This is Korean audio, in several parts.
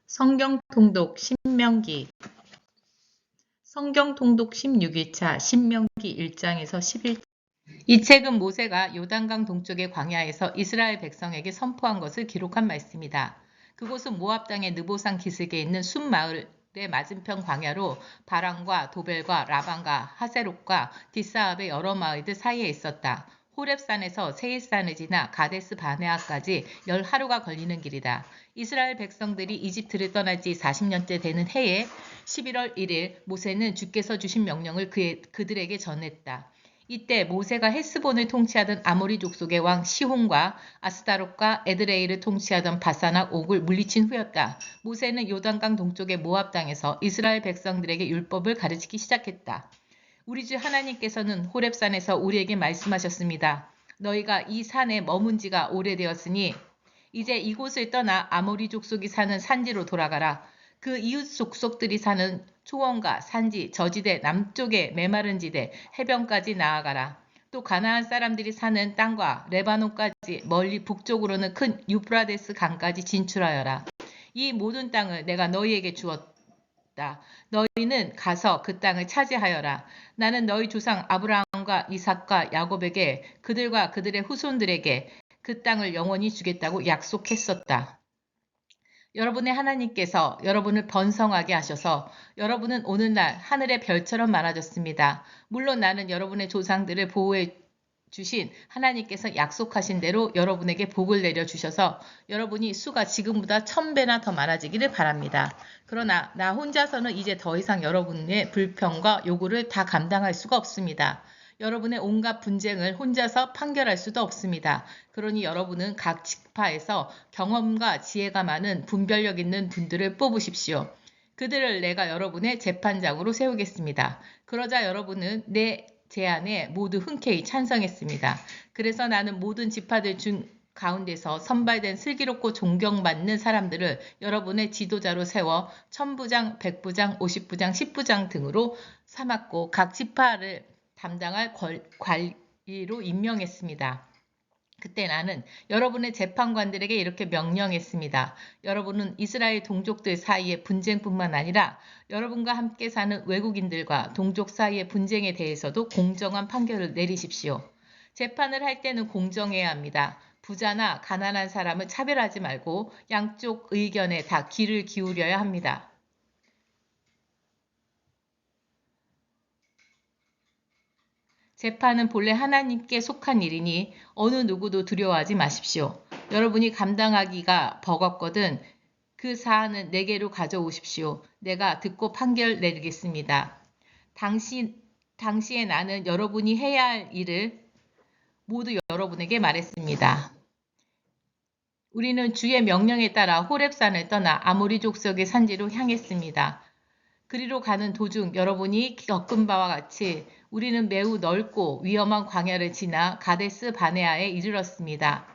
성경 통독 신명기 성경 통독 16일차 신명기 1장에서 11장. 이 책은 모세가 요단강 동쪽의 광야에서 이스라엘 백성에게 선포한 것을 기록한 말씀이다. 그곳은 모압 땅의 느보산 기슭에 있는 숫 마을의 맞은편 광야로 바람과 도벨과 라반과 하세롯과 디사압의 여러 마을들 사이에 있었다. 호렙산에서 세일산을 지나 가데스 바네아까지 10하루가 걸리는 길이다. 이스라엘 백성들이 이집트를 떠난 지 40년째 되는 해에 11월 1일 모세는 주께서 주신 명령을 그들에게 전했다. 이때 모세가 헬스본을 통치하던 아모리 족속의 왕 시혼과 아스타롯과 에드레이를 통치하던 바산악 옥을 물리친 후였다. 모세는 요단강 동쪽의 모압 땅에서 이스라엘 백성들에게 율법을 가르치기 시작했다. 우리 주 하나님께서는 호렙산에서 우리에게 말씀하셨습니다. 너희가 이 산에 머문 지가 오래되었으니 이제 이곳을 떠나 아모리 족속이 사는 산지로 돌아가라. 그 이웃 족속들이 사는 초원과 산지, 저지대, 남쪽의 메마른 지대, 해변까지 나아가라. 또 가나안 사람들이 사는 땅과 레바논까지 멀리 북쪽으로는 큰 유프라데스 강까지 진출하여라. 이 모든 땅을 내가 너희에게 주었다. 너희는 가서 그 땅을 차지하여라. 나는 너희 조상 아브라함과 이삭과 야곱에게 그들과 그들의 후손들에게 그 땅을 영원히 주겠다고 약속했었다. 여러분의 하나님께서 여러분을 번성하게 하셔서 여러분은 오늘날 하늘의 별처럼 많아졌습니다. 물론 나는 여러분의 조상들을 보호해 주신 하나님께서 약속하신 대로 여러분에게 복을 내려주셔서 여러분이 수가 지금보다 1000배나 더 많아지기를 바랍니다. 그러나 나 혼자서는 이제 더 이상 여러분의 불평과 요구를 다 감당할 수가 없습니다. 여러분의 온갖 분쟁을 혼자서 판결할 수도 없습니다. 그러니 여러분은 각 지파에서 경험과 지혜가 많은 분별력 있는 분들을 뽑으십시오. 그들을 내가 여러분의 재판장으로 세우겠습니다. 그러자 여러분은 내 제안에 모두 흔쾌히 찬성했습니다. 그래서 나는 모든 지파들 중 가운데서 선발된 슬기롭고 존경받는 사람들을 여러분의 지도자로 세워 1000부장, 100부장, 50부장, 10부장 등으로 삼았고 각 지파를 담당할 관리로 임명했습니다. 그때 나는 여러분의 재판관들에게 이렇게 명령했습니다. 여러분은 이스라엘 동족들 사이의 분쟁뿐만 아니라 여러분과 함께 사는 외국인들과 동족 사이의 분쟁에 대해서도 공정한 판결을 내리십시오. 재판을 할 때는 공정해야 합니다. 부자나 가난한 사람을 차별하지 말고 양쪽 의견에 다 귀를 기울여야 합니다. 재판은 본래 하나님께 속한 일이니 어느 누구도 두려워하지 마십시오. 여러분이 감당하기가 버겁거든 그 사안은 내게로 가져오십시오. 내가 듣고 판결 내리겠습니다. 당시에 나는 여러분이 해야 할 일을 모두 여러분에게 말했습니다. 우리는 주의 명령에 따라 호렙산을 떠나 아모리 족속의 산지로 향했습니다. 그리로 가는 도중 여러분이 겪은 바와 같이 우리는 매우 넓고 위험한 광야를 지나 가데스 바네아에 이르렀습니다.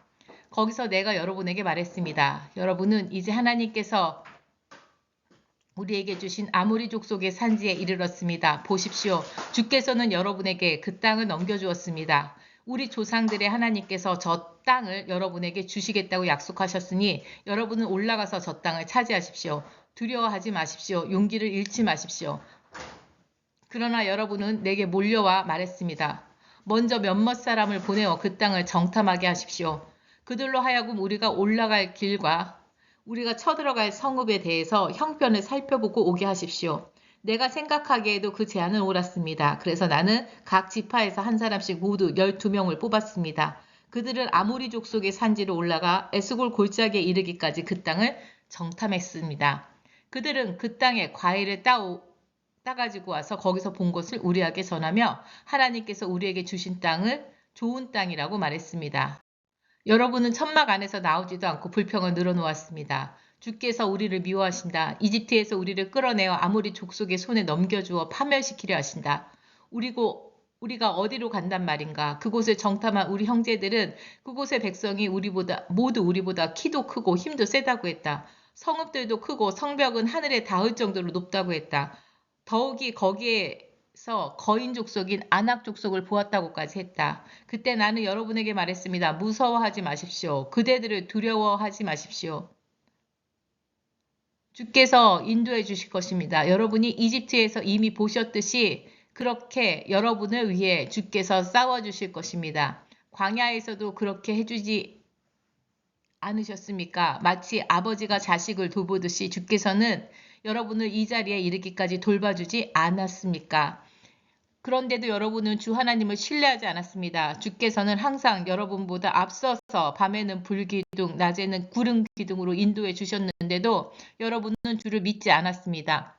거기서 내가 여러분에게 말했습니다. 여러분은 이제 하나님께서 우리에게 주신 아모리 족속의 산지에 이르렀습니다. 보십시오. 주께서는 여러분에게 그 땅을 넘겨주었습니다. 우리 조상들의 하나님께서 저 땅을 여러분에게 주시겠다고 약속하셨으니 여러분은 올라가서 저 땅을 차지하십시오. 두려워하지 마십시오. 용기를 잃지 마십시오. 그러나 여러분은 내게 몰려와 말했습니다. 먼저 몇몇 사람을 보내어 그 땅을 정탐하게 하십시오. 그들로 하여금 우리가 올라갈 길과 우리가 쳐들어갈 성읍에 대해서 형편을 살펴보고 오게 하십시오. 내가 생각하기에도 그 제안은 옳았습니다. 그래서 나는 각 지파에서 한 사람씩 모두 12명을 뽑았습니다. 그들은 아모리 족속의 산지로 올라가 에스골 골짜기에 이르기까지 그 땅을 정탐했습니다. 그들은 그 땅에 과일을 따가지고 와서 거기서 본 것을 우리에게 전하며 하나님께서 우리에게 주신 땅을 좋은 땅이라고 말했습니다. 여러분은 천막 안에서 나오지도 않고 불평을 늘어놓았습니다. 주께서 우리를 미워하신다. 이집트에서 우리를 끌어내어 아모리 족속의 손에 넘겨주어 파멸시키려 하신다. 우리가 어디로 간단 말인가. 그곳을 정탐한 우리 형제들은 그곳의 백성이 모두 우리보다 키도 크고 힘도 세다고 했다. 성읍들도 크고 성벽은 하늘에 닿을 정도로 높다고 했다. 더욱이 거기에서 거인 족속인 아낙 족속을 보았다고까지 했다. 그때 나는 여러분에게 말했습니다. 무서워하지 마십시오. 그대들을 두려워하지 마십시오. 주께서 인도해 주실 것입니다. 여러분이 이집트에서 이미 보셨듯이 그렇게 여러분을 위해 주께서 싸워 주실 것입니다. 광야에서도 그렇게 해주지 않으셨습니까? 마치 아버지가 자식을 돌보듯이 주께서는 여러분을 이 자리에 이르기까지 돌봐주지 않았습니까? 그런데도 여러분은 주 하나님을 신뢰하지 않았습니다. 주께서는 항상 여러분보다 앞서서 밤에는 불기둥, 낮에는 구름 기둥으로 인도해 주셨는데도 여러분은 주를 믿지 않았습니다.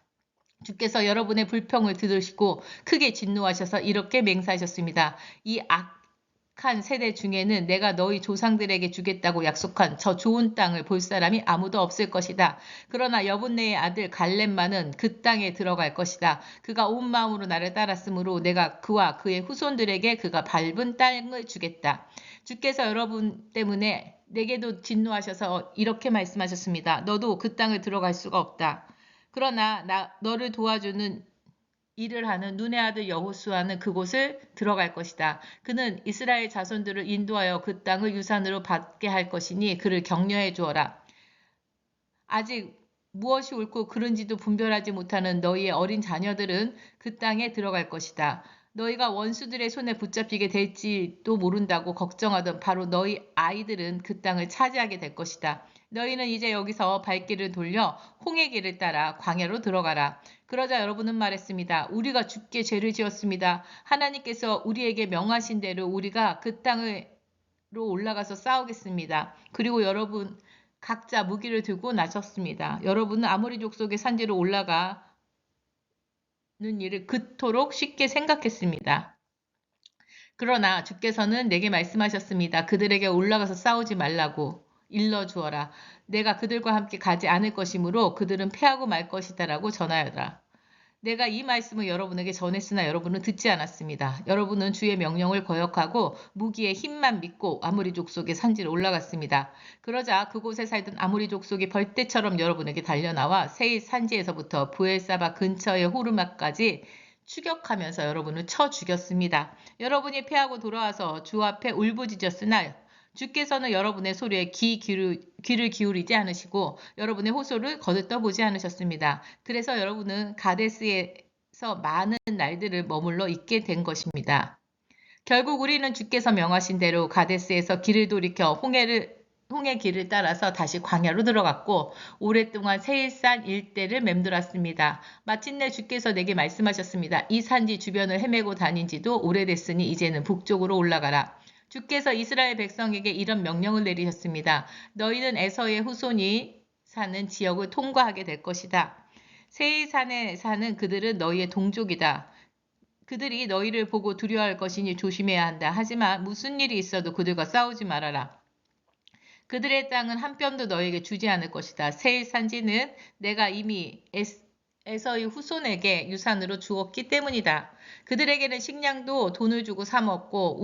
주께서 여러분의 불평을 들으시고 크게 진노하셔서 이렇게 맹세하셨습니다. 이 악한 세대 중에는 내가 너희 조상들에게 주겠다고 약속한 저 좋은 땅을 볼 사람이 아무도 없을 것이다. 그러나 여분네의 아들 갈렙만은 그 땅에 들어갈 것이다. 그가 온 마음으로 나를 따랐으므로 내가 그와 그의 후손들에게 그가 밟은 땅을 주겠다. 주께서 여러분 때문에 내게도 진노하셔서 이렇게 말씀하셨습니다. 너도 그 땅을 들어갈 수가 없다. 그러나 너를 도와주는 일을 하는 눈의 아들 여호수아는 그곳을 들어갈 것이다. 그는 이스라엘 자손들을 인도하여 그 땅을 유산으로 받게 할 것이니 그를 격려해 주어라. 아직 무엇이 옳고 그른지도 분별하지 못하는 너희의 어린 자녀들은 그 땅에 들어갈 것이다. 너희가 원수들의 손에 붙잡히게 될지도 모른다고 걱정하던 바로 너희 아이들은 그 땅을 차지하게 될 것이다. 너희는 이제 여기서 발길을 돌려 홍해 길을 따라 광야로 들어가라. 그러자 여러분은 말했습니다. 우리가 주께 죄를 지었습니다. 하나님께서 우리에게 명하신 대로 우리가 그 땅으로 올라가서 싸우겠습니다. 그리고 여러분 각자 무기를 들고 나섰습니다. 여러분은 아모리 족속의 산지로 올라가는 일을 그토록 쉽게 생각했습니다. 그러나 주께서는 내게 말씀하셨습니다. 그들에게 올라가서 싸우지 말라고 일러주어라. 내가 그들과 함께 가지 않을 것이므로 그들은 패하고 말 것이다라고 전하여라. 내가 이 말씀을 여러분에게 전했으나 여러분은 듣지 않았습니다. 여러분은 주의 명령을 거역하고 무기의 힘만 믿고 아모리 족속의 산지로 올라갔습니다. 그러자 그곳에 살던 아모리 족속이 벌떼처럼 여러분에게 달려나와 세일 산지에서부터 브엘사바 근처의 호르마까지 추격하면서 여러분을 쳐 죽였습니다. 여러분이 패하고 돌아와서 주 앞에 울부짖었으나 주께서는 여러분의 소리에 귀를 기울이지 않으시고 여러분의 호소를 거들떠보지 않으셨습니다. 그래서 여러분은 가데스에서 많은 날들을 머물러 있게 된 것입니다. 결국 우리는 주께서 명하신 대로 가데스에서 길을 돌이켜 홍해 길을 따라서 다시 광야로 들어갔고 오랫동안 세일산 일대를 맴돌았습니다. 마침내 주께서 내게 말씀하셨습니다. 이 산지 주변을 헤매고 다닌 지도 오래됐으니 이제는 북쪽으로 올라가라. 주께서 이스라엘 백성에게 이런 명령을 내리셨습니다. 너희는 에서의 후손이 사는 지역을 통과하게 될 것이다. 세일산에 사는 그들은 너희의 동족이다. 그들이 너희를 보고 두려워할 것이니 조심해야 한다. 하지만 무슨 일이 있어도 그들과 싸우지 말아라. 그들의 땅은 한 뼘도 너희에게 주지 않을 것이다. 세일 산지는 내가 이미 에서의 후손에게 유산으로 주었기 때문이다. 그들에게는 식량도 돈을 주고 사 먹고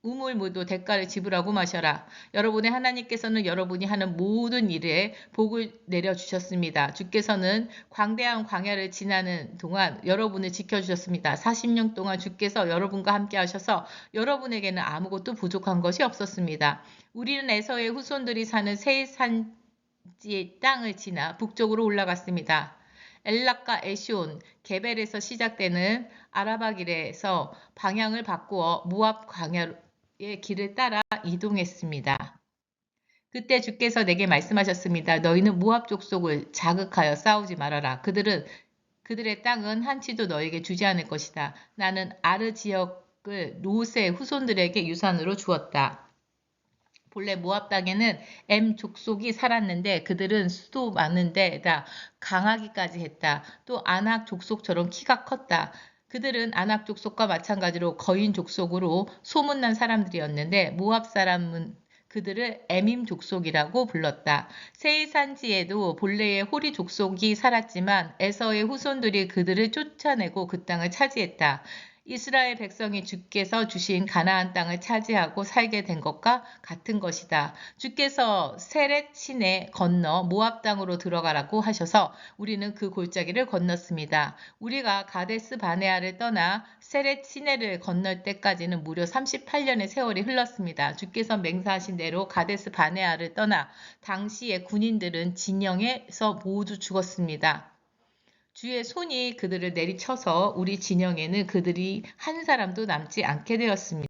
우물물도 대가를 지불하고 마셔라. 여러분의 하나님께서는 여러분이 하는 모든 일에 복을 내려주셨습니다. 주께서는 광대한 광야를 지나는 동안 여러분을 지켜주셨습니다. 40년 동안 주께서 여러분과 함께 하셔서 여러분에게는 아무것도 부족한 것이 없었습니다. 우리는 에서의 후손들이 사는 세일 산지의 땅을 지나 북쪽으로 올라갔습니다. 엘락과 에시온, 게벨에서 시작되는 아라바 길에서 방향을 바꾸어 모압 광야의 길을 따라 이동했습니다. 그때 주께서 내게 말씀하셨습니다. 너희는 모압 족속을 자극하여 싸우지 말아라. 그들의 땅은 한치도 너에게 주지 않을 것이다. 나는 아르 지역을 롯의 후손들에게 유산으로 주었다. 본래 모압 땅에는 엠 족속이 살았는데 그들은 수도 많은 데다 강하기까지 했다. 또 아낙 족속처럼 키가 컸다. 그들은 아낙 족속과 마찬가지로 거인 족속으로 소문난 사람들이었는데 모압 사람은 그들을 에밈 족속이라고 불렀다. 세일 산지에도 본래의 호리 족속이 살았지만 에서의 후손들이 그들을 쫓아내고 그 땅을 차지했다. 이스라엘 백성이 주께서 주신 가나안 땅을 차지하고 살게 된 것과 같은 것이다. 주께서 세렛 시내 건너 모압 땅으로 들어가라고 하셔서 우리는 그 골짜기를 건넜습니다. 우리가 가데스 바네아를 떠나 세렛 시내를 건널 때까지는 무려 38년의 세월이 흘렀습니다. 주께서 맹세하신 대로 가데스 바네아를 떠나 당시의 군인들은 진영에서 모두 죽었습니다. 주의 손이 그들을 내리쳐서 우리 진영에는 그들이 한 사람도 남지 않게 되었습니다.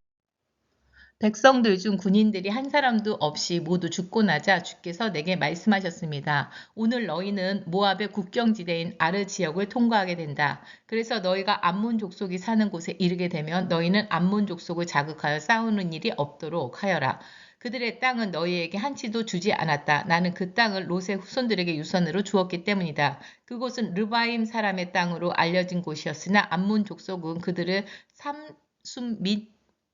백성들 중 군인들이 한 사람도 없이 모두 죽고 나자 주께서 내게 말씀하셨습니다. 오늘 너희는 모압의 국경지대인 아르 지역을 통과하게 된다. 그래서 너희가 암몬 족속이 사는 곳에 이르게 되면 너희는 암몬 족속을 자극하여 싸우는 일이 없도록 하여라. 그들의 땅은 너희에게 한치도 주지 않았다. 나는 그 땅을 롯의 후손들에게 유선으로 주었기 때문이다. 그곳은 르바임 사람의 땅으로 알려진 곳이었으나 암몬 족속은 그들을 삼순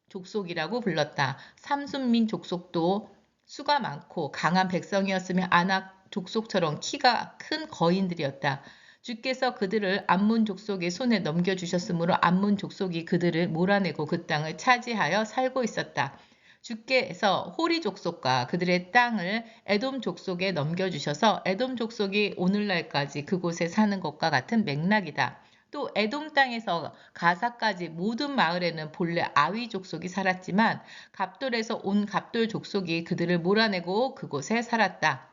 족속이라고 불렀다. 삼순민 족속도 수가 많고 강한 백성이었으며 아낙 족속처럼 키가 큰 거인들이었다. 주께서 그들을 암몬 족속의 손에 넘겨주셨으므로 암몬 족속이 그들을 몰아내고 그 땅을 차지하여 살고 있었다. 주께서 호리 족속과 그들의 땅을 에돔 족속에 넘겨주셔서 에돔 족속이 오늘날까지 그곳에 사는 것과 같은 맥락이다. 또 에돔 땅에서 가사까지 모든 마을에는 본래 아위 족속이 살았지만 갑돌에서 온 갑돌 족속이 그들을 몰아내고 그곳에 살았다.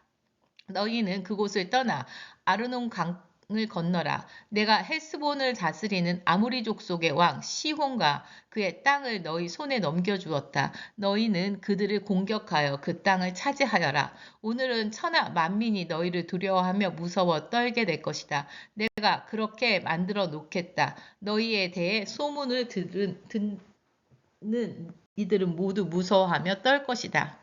너희는 그곳을 떠나 아르논 강을 건너라. 내가 헬스본을 다스리는 아모리 족속의 왕 시혼과 그의 땅을 너희 손에 넘겨주었다. 너희는 그들을 공격하여 그 땅을 차지하여라. 오늘은 천하 만민이 너희를 두려워하며 무서워 떨게 될 것이다. 내가 그렇게 만들어 놓겠다. 너희에 대해 소문을 듣는 이들은 모두 무서워하며 떨 것이다.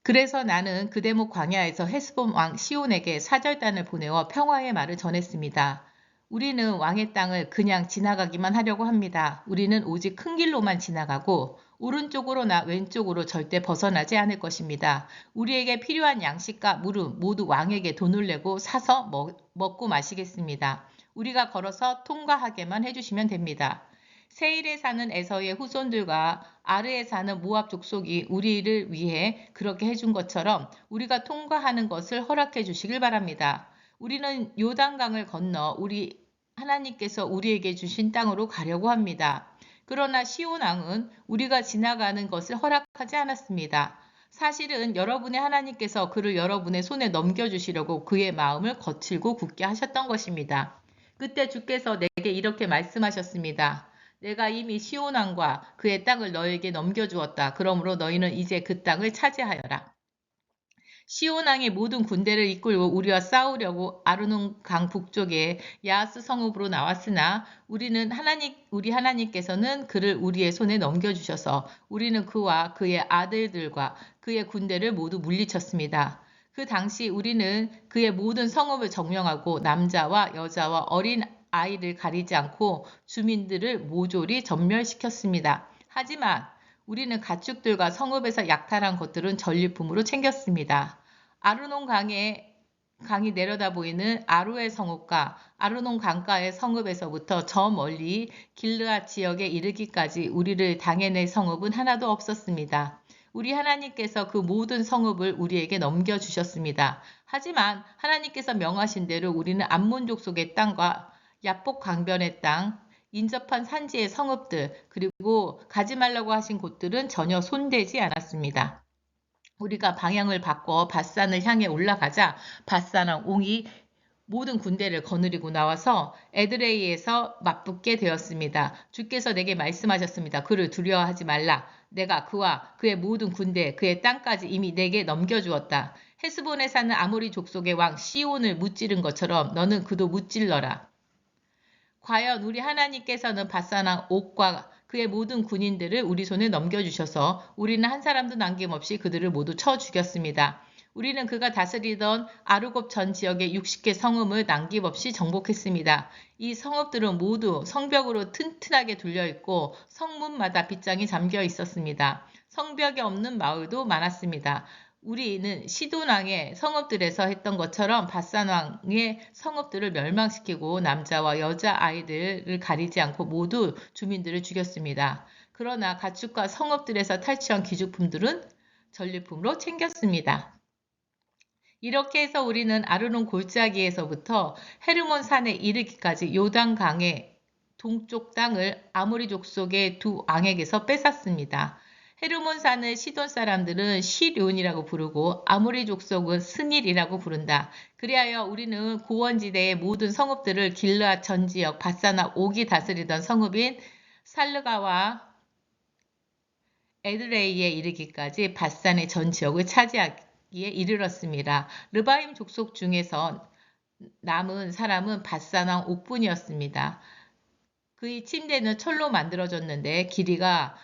그래서 나는 그대목 광야에서 헤스본 왕 시온에게 사절단을 보내어 평화의 말을 전했습니다. 우리는 왕의 땅을 그냥 지나가기만 하려고 합니다. 우리는 오직 큰 길로만 지나가고 오른쪽으로나 왼쪽으로 절대 벗어나지 않을 것입니다. 우리에게 필요한 양식과 물은 모두 왕에게 돈을 내고 사서 먹고 마시겠습니다. 우리가 걸어서 통과하게만 해주시면 됩니다. 세일에 사는 에서의 후손들과 아르에 사는 모압 족속이 우리를 위해 그렇게 해준 것처럼 우리가 통과하는 것을 허락해 주시길 바랍니다. 우리는 요단강을 건너 우리 하나님께서 우리에게 주신 땅으로 가려고 합니다. 그러나 시온 왕은 우리가 지나가는 것을 허락하지 않았습니다. 사실은 여러분의 하나님께서 그를 여러분의 손에 넘겨주시려고 그의 마음을 거칠고 굳게 하셨던 것입니다. 그때 주께서 내게 이렇게 말씀하셨습니다. 내가 이미 시온 왕과 그의 땅을 너에게 넘겨주었다. 그러므로 너희는 이제 그 땅을 차지하여라. 시온 왕의 모든 군대를 이끌고 우리와 싸우려고 아르논 강 북쪽에 야하스 성읍으로 나왔으나 우리 하나님께서는 그를 우리의 손에 넘겨주셔서 우리는 그와 그의 아들들과 그의 군대를 모두 물리쳤습니다. 그 당시 우리는 그의 모든 성읍을 점령하고 남자와 여자와 어린 아이를 가리지 않고 주민들을 모조리 전멸시켰습니다. 하지만 우리는 가축들과 성읍에서 약탈한 것들은 전리품으로 챙겼습니다. 아르논 강이 내려다 보이는 아로의 성읍과 아르논 강가의 성읍에서부터 저 멀리 길르앗 지역에 이르기까지 우리를 당해낼 성읍은 하나도 없었습니다. 우리 하나님께서 그 모든 성읍을 우리에게 넘겨주셨습니다. 하지만 하나님께서 명하신 대로 우리는 암몬 족속의 땅과 야복 강변의 땅, 인접한 산지의 성읍들, 그리고 가지 말라고 하신 곳들은 전혀 손대지 않았습니다. 우리가 방향을 바꿔 밧산을 향해 올라가자 밧산왕 옹이 모든 군대를 거느리고 나와서 에드레이에서 맞붙게 되었습니다. 주께서 내게 말씀하셨습니다. 그를 두려워하지 말라. 내가 그와 그의 모든 군대, 그의 땅까지 이미 내게 넘겨주었다. 헤스본에 사는 아모리 족속의 왕 시온을 무찌른 것처럼 너는 그도 무찔러라. 과연 우리 하나님께서는 밧산왕 옥과 그의 모든 군인들을 우리 손에 넘겨주셔서 우리는 한 사람도 남김없이 그들을 모두 쳐 죽였습니다. 우리는 그가 다스리던 아르곱 전 지역의 60개 성읍을 남김없이 정복했습니다. 이 성읍들은 모두 성벽으로 튼튼하게 둘려있고 성문마다 빗장이 잠겨 있었습니다. 성벽이 없는 마을도 많았습니다. 우리는 시돈 왕의 성읍들에서 했던 것처럼 바산 왕의 성읍들을 멸망시키고 남자와 여자 아이들을 가리지 않고 모두 주민들을 죽였습니다. 그러나 가축과 성읍들에서 탈취한 귀족품들은 전리품으로 챙겼습니다. 이렇게 해서 우리는 아르논 골짜기에서부터 헤르몬 산에 이르기까지 요단강의 동쪽 땅을 아모리 족속의 두 왕에게서 뺏었습니다. 헤르몬 산을 시돈 사람들은 시륜이라고 부르고 아모리 족속은 스닐이라고 부른다. 그리하여 우리는 고원지대의 모든 성읍들을 길르앗 전 지역 바사나 옥이 다스리던 성읍인 살르가와 에드레이에 이르기까지 바산의 전 지역을 차지하기에 이르렀습니다. 르바임 족속 중에서 남은 사람은 바산 왕 옥뿐이었습니다. 그의 침대는 철로 만들어졌는데 길이가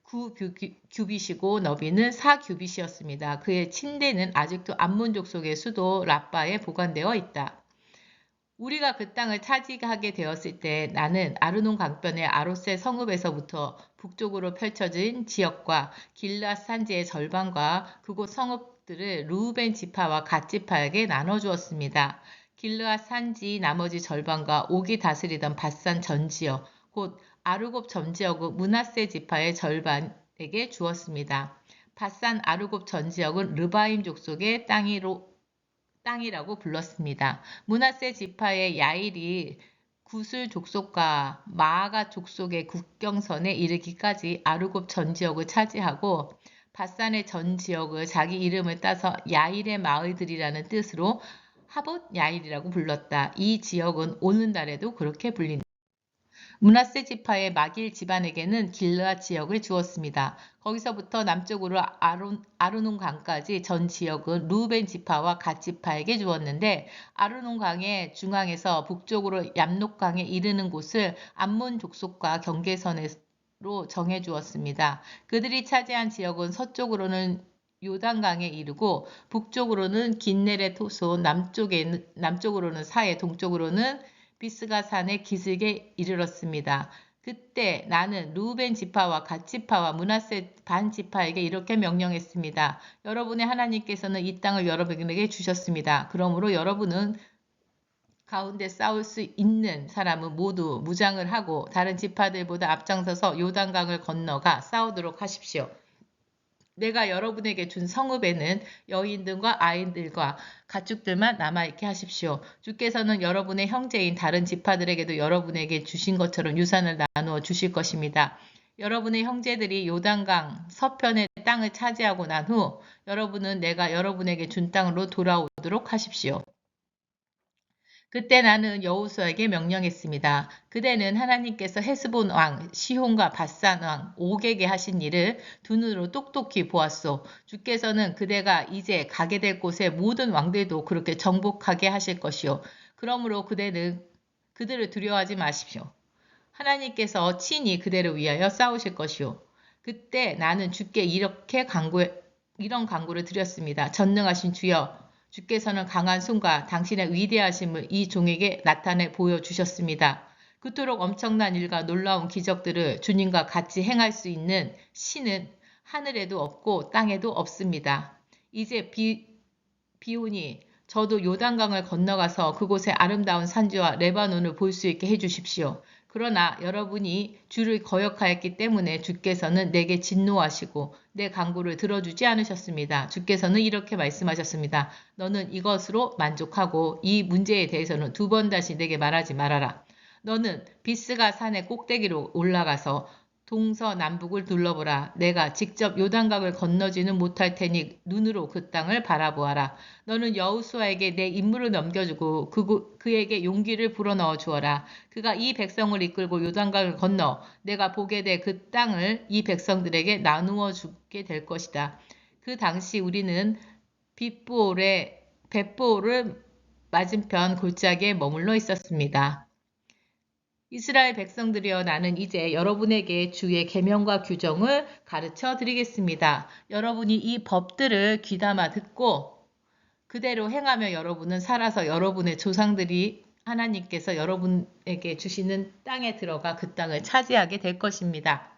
9규빗이고 너비는 4규빗이었습니다. 그의 침대는 아직도 암몬 족속의 수도 라빠에 보관되어 있다. 우리가 그 땅을 차지하게 되었을 때 나는 아르논 강변의 아로셋 성읍에서부터 북쪽으로 펼쳐진 지역과 길앗 산지의 절반과 그곳 성읍들을 루벤 지파와 갓 지파에게 나눠주었습니다. 길앗 산지 나머지 절반과 옥이 다스리던 바산 전 지역, 곧 아르곱 전 지역은 므낫세 지파의 절반에게 주었습니다. 바산 아르곱 전 지역은 르바임 족속의 땅이라고 불렀습니다. 므낫세 지파의 야일이 구슬 족속과 마아가 족속의 국경선에 이르기까지 아르곱 전 지역을 차지하고 바산의 전 지역을 자기 이름을 따서 야일의 마을들이라는 뜻으로 하봇 야일이라고 불렀다. 이 지역은 오늘날에도 그렇게 불린다. 므낫세 지파의 마길 집안에게는 길르앗 지역을 주었습니다. 거기서부터 남쪽으로 아르논 강까지 전 지역은 루벤 지파와 갓 지파에게 주었는데 아르논 강의 중앙에서 북쪽으로 얌녹강에 이르는 곳을 암몬 족속과 경계선으로 정해 주었습니다. 그들이 차지한 지역은 서쪽으로는 요단강에 이르고 북쪽으로는 긴네렛 호소, 남쪽으로는 사해, 동쪽으로는 비스가 산의 기슭에 이르렀습니다. 그때 나는 루벤 지파와 갓 지파와 므낫세 반 지파에게 이렇게 명령했습니다. 여러분의 하나님께서는 이 땅을 여러분에게 주셨습니다. 그러므로 여러분은 가운데 싸울 수 있는 사람은 모두 무장을 하고 다른 지파들보다 앞장서서 요단강을 건너가 싸우도록 하십시오. 내가 여러분에게 준 성읍에는 여인들과 아이들과 가축들만 남아있게 하십시오. 주께서는 여러분의 형제인 다른 지파들에게도 여러분에게 주신 것처럼 유산을 나누어 주실 것입니다. 여러분의 형제들이 요단강 서편의 땅을 차지하고 난 후 여러분은 내가 여러분에게 준 땅으로 돌아오도록 하십시오. 그때 나는 여호수아에게 명령했습니다. 그대는 하나님께서 헤스본 왕 시혼과 바산 왕 옥에게 하신 일을 두 눈으로 똑똑히 보았소. 주께서는 그대가 이제 가게 될 곳의 모든 왕들도 그렇게 정복하게 하실 것이요. 그러므로 그대는 그들을 두려워하지 마십시오. 하나님께서 친히 그대를 위하여 싸우실 것이요. 그때 나는 주께 이런 간구를 드렸습니다. 전능하신 주여, 주께서는 강한 손과 당신의 위대하심을 이 종에게 나타내 보여주셨습니다. 그토록 엄청난 일과 놀라운 기적들을 주님과 같이 행할 수 있는 신은 하늘에도 없고 땅에도 없습니다. 이제 비오니 저도 요단강을 건너가서 그곳의 아름다운 산지와 레바논을 볼 수 있게 해주십시오. 그러나 여러분이 주를 거역하였기 때문에 주께서는 내게 진노하시고 내 간구를 들어주지 않으셨습니다. 주께서는 이렇게 말씀하셨습니다. 너는 이것으로 만족하고 이 문제에 대해서는 두 번 다시 내게 말하지 말아라. 너는 비스가 산의 꼭대기로 올라가서 동서남북을 둘러보라. 내가 직접 요단강을 건너지는 못할 테니 눈으로 그 땅을 바라보아라. 너는 여호수아에게 내 임무를 넘겨주고 그에게 용기를 불어넣어 주어라. 그가 이 백성을 이끌고 요단강을 건너 내가 보게 될 그 땅을 이 백성들에게 나누어 주게 될 것이다. 그 당시 우리는 벳보를 맞은편 골짜기에 머물러 있었습니다. 이스라엘 백성들이여, 나는 이제 여러분에게 주의 계명과 규정을 가르쳐 드리겠습니다. 여러분이 이 법들을 귀담아 듣고 그대로 행하며 여러분은 살아서 여러분의 조상들이 하나님께서 여러분에게 주시는 땅에 들어가 그 땅을 차지하게 될 것입니다.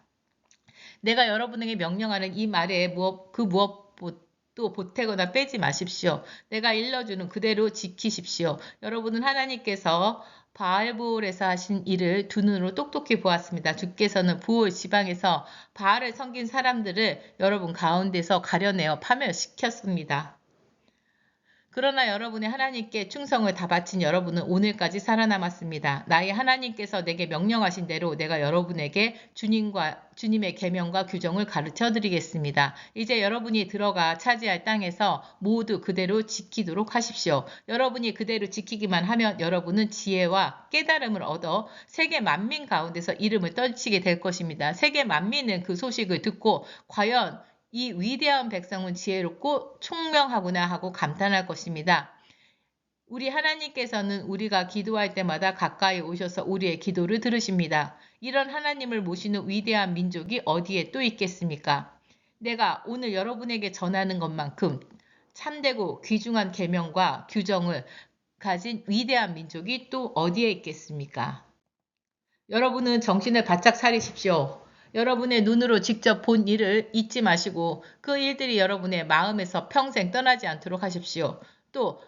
내가 여러분에게 명령하는 이 말에 그 또 보태거나 빼지 마십시오. 내가 일러주는 그대로 지키십시오. 여러분은 하나님께서 바알보올에서 하신 일을 두 눈으로 똑똑히 보았습니다. 주께서는 부올 지방에서 바알을 섬긴 사람들을 여러분 가운데서 가려내어 파멸시켰습니다. 그러나 여러분의 하나님께 충성을 다 바친 여러분은 오늘까지 살아남았습니다. 나의 하나님께서 내게 명령하신 대로 내가 여러분에게 주님의 계명과 규정을 가르쳐 드리겠습니다. 이제 여러분이 들어가 차지할 땅에서 모두 그대로 지키도록 하십시오. 여러분이 그대로 지키기만 하면 여러분은 지혜와 깨달음을 얻어 세계 만민 가운데서 이름을 떨치게 될 것입니다. 세계 만민은 그 소식을 듣고 과연 이 위대한 백성은 지혜롭고 총명하구나 하고 감탄할 것입니다. 우리 하나님께서는 우리가 기도할 때마다 가까이 오셔서 우리의 기도를 들으십니다. 이런 하나님을 모시는 위대한 민족이 어디에 또 있겠습니까? 내가 오늘 여러분에게 전하는 것만큼 참되고 귀중한 계명과 규정을 가진 위대한 민족이 또 어디에 있겠습니까? 여러분은 정신을 바짝 차리십시오. 여러분의 눈으로 직접 본 일을 잊지 마시고 그 일들이 여러분의 마음에서 평생 떠나지 않도록 하십시오. 또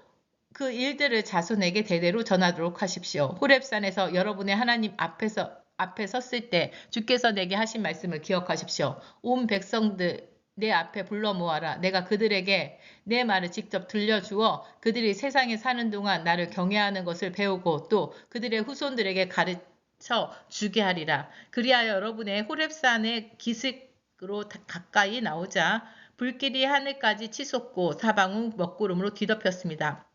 그 일들을 자손에게 대대로 전하도록 하십시오. 호렙산에서 여러분의 하나님 앞에 섰을 때 주께서 내게 하신 말씀을 기억하십시오. 온 백성들 내 앞에 불러 모아라. 내가 그들에게 내 말을 직접 들려주어 그들이 세상에 사는 동안 나를 경외하는 것을 배우고 또 그들의 후손들에게 가르쳐 주게 하리라. 그리하여 여러분의 호렙산의 기슭으로 가까이 나오자 불길이 하늘까지 치솟고 사방은 먹구름으로 뒤덮였습니다.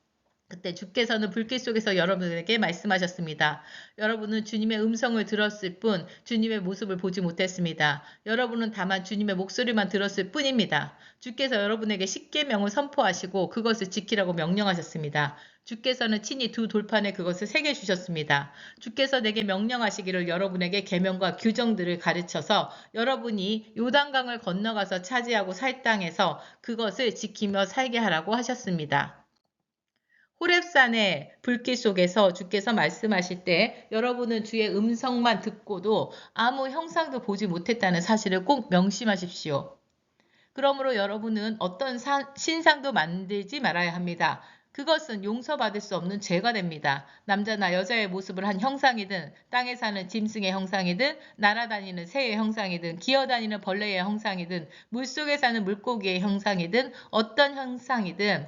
그때 주께서는 불길 속에서 여러분에게 말씀하셨습니다. 여러분은 주님의 음성을 들었을 뿐 주님의 모습을 보지 못했습니다. 여러분은 다만 주님의 목소리만 들었을 뿐입니다. 주께서 여러분에게 십계명을 선포하시고 그것을 지키라고 명령하셨습니다. 주께서는 친히 두 돌판에 그것을 새겨주셨습니다. 주께서 내게 명령하시기를 여러분에게 계명과 규정들을 가르쳐서 여러분이 요단강을 건너가서 차지하고 살 땅에서 그것을 지키며 살게 하라고 하셨습니다. 호렙산의 불길 속에서 주께서 말씀하실 때 여러분은 주의 음성만 듣고도 아무 형상도 보지 못했다는 사실을 꼭 명심하십시오. 그러므로 여러분은 어떤 신상도 만들지 말아야 합니다. 그것은 용서받을 수 없는 죄가 됩니다. 남자나 여자의 모습을 한 형상이든 땅에 사는 짐승의 형상이든 날아다니는 새의 형상이든 기어다니는 벌레의 형상이든 물속에 사는 물고기의 형상이든 어떤 형상이든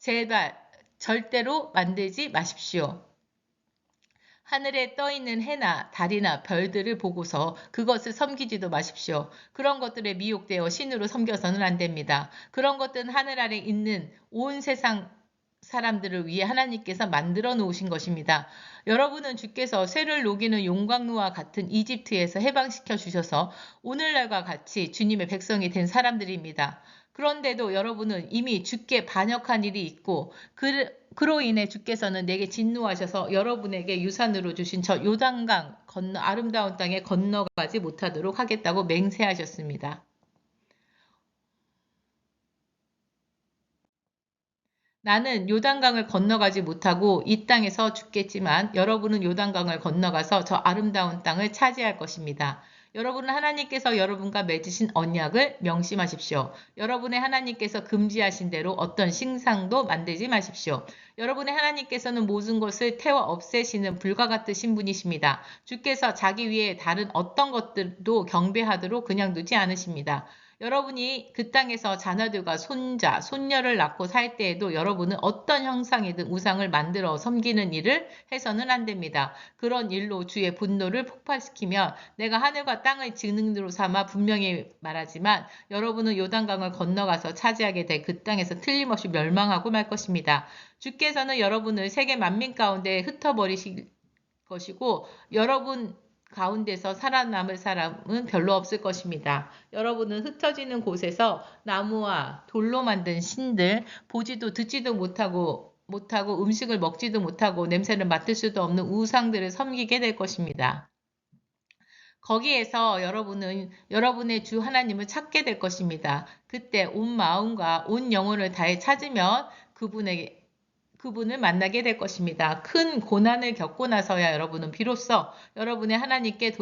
제발 절대로 만들지 마십시오. 하늘에 떠있는 해나 달이나 별들을 보고서 그것을 섬기지도 마십시오. 그런 것들에 미혹되어 신으로 섬겨서는 안 됩니다. 그런 것들은 하늘 아래 있는 온 세상 사람들을 위해 하나님께서 만들어 놓으신 것입니다. 여러분은 주께서 쇠를 녹이는 용광로와 같은 이집트에서 해방시켜 주셔서 오늘날과 같이 주님의 백성이 된 사람들입니다. 그런데도 여러분은 이미 주께 반역한 일이 있고 그로 인해 주께서는 내게 진노하셔서 여러분에게 유산으로 주신 저 요단강 건너 아름다운 땅에 건너가지 못하도록 하겠다고 맹세하셨습니다. 나는 요단강을 건너가지 못하고 이 땅에서 죽겠지만 여러분은 요단강을 건너가서 저 아름다운 땅을 차지할 것입니다. 여러분은 하나님께서 여러분과 맺으신 언약을 명심하십시오. 여러분의 하나님께서 금지하신 대로 어떤 신상도 만들지 마십시오. 여러분의 하나님께서는 모든 것을 태워 없애시는 불과 같으신 분이십니다. 주께서 자기 위에 다른 어떤 것들도 경배하도록 그냥 두지 않으십니다. 여러분이 그 땅에서 자녀들과 손자, 손녀를 낳고 살 때에도 여러분은 어떤 형상이든 우상을 만들어 섬기는 일을 해서는 안 됩니다. 그런 일로 주의 분노를 폭발시키면 내가 하늘과 땅의 증인으로 삼아 분명히 말하지만 여러분은 요단강을 건너가서 차지하게 될 그 땅에서 틀림없이 멸망하고 말 것입니다. 주께서는 여러분을 세계 만민 가운데 흩어버리실 것이고 여러분 가운데서 살아남을 사람은 별로 없을 것입니다. 여러분은 흩어지는 곳에서 나무와 돌로 만든 신들, 보지도 듣지도 못하고 음식을 먹지도 못하고 냄새를 맡을 수도 없는 우상들을 섬기게 될 것입니다. 거기에서 여러분은 여러분의 주 하나님을 찾게 될 것입니다. 그때 온 마음과 온 영혼을 다해 찾으면 그분을 만나게 될 것입니다. 큰 고난을 겪고 나서야 여러분은 비로소 여러분의 하나님께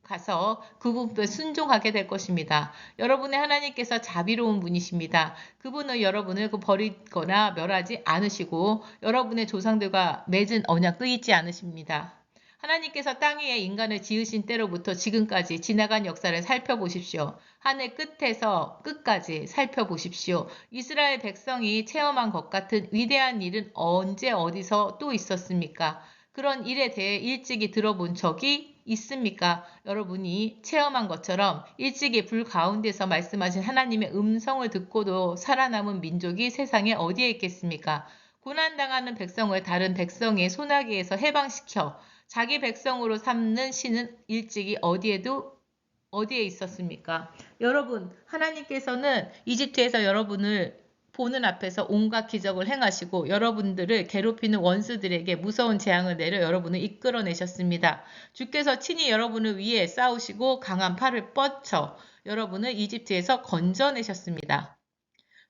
가서 그분께 순종하게 될 것입니다. 여러분의 하나님께서 자비로운 분이십니다. 그분은 여러분을 버리거나 멸하지 않으시고 여러분의 조상들과 맺은 언약도 잊지 않으십니다. 하나님께서 땅 위에 인간을 지으신 때로부터 지금까지 지나간 역사를 살펴보십시오. 하늘 끝에서 끝까지 살펴보십시오. 이스라엘 백성이 체험한 것 같은 위대한 일은 언제 어디서 또 있었습니까? 그런 일에 대해 일찍이 들어본 적이 있습니까? 여러분이 체험한 것처럼 일찍이 불 가운데서 말씀하신 하나님의 음성을 듣고도 살아남은 민족이 세상에 어디에 있겠습니까? 고난당하는 백성을 다른 백성의 소나기에서 해방시켜 자기 백성으로 삼는 신은 일찍이 어디에 있었습니까? 여러분, 하나님께서는 이집트에서 여러분을 보는 앞에서 온갖 기적을 행하시고 여러분들을 괴롭히는 원수들에게 무서운 재앙을 내려 여러분을 이끌어내셨습니다. 주께서 친히 여러분을 위해 싸우시고 강한 팔을 뻗쳐 여러분을 이집트에서 건져내셨습니다.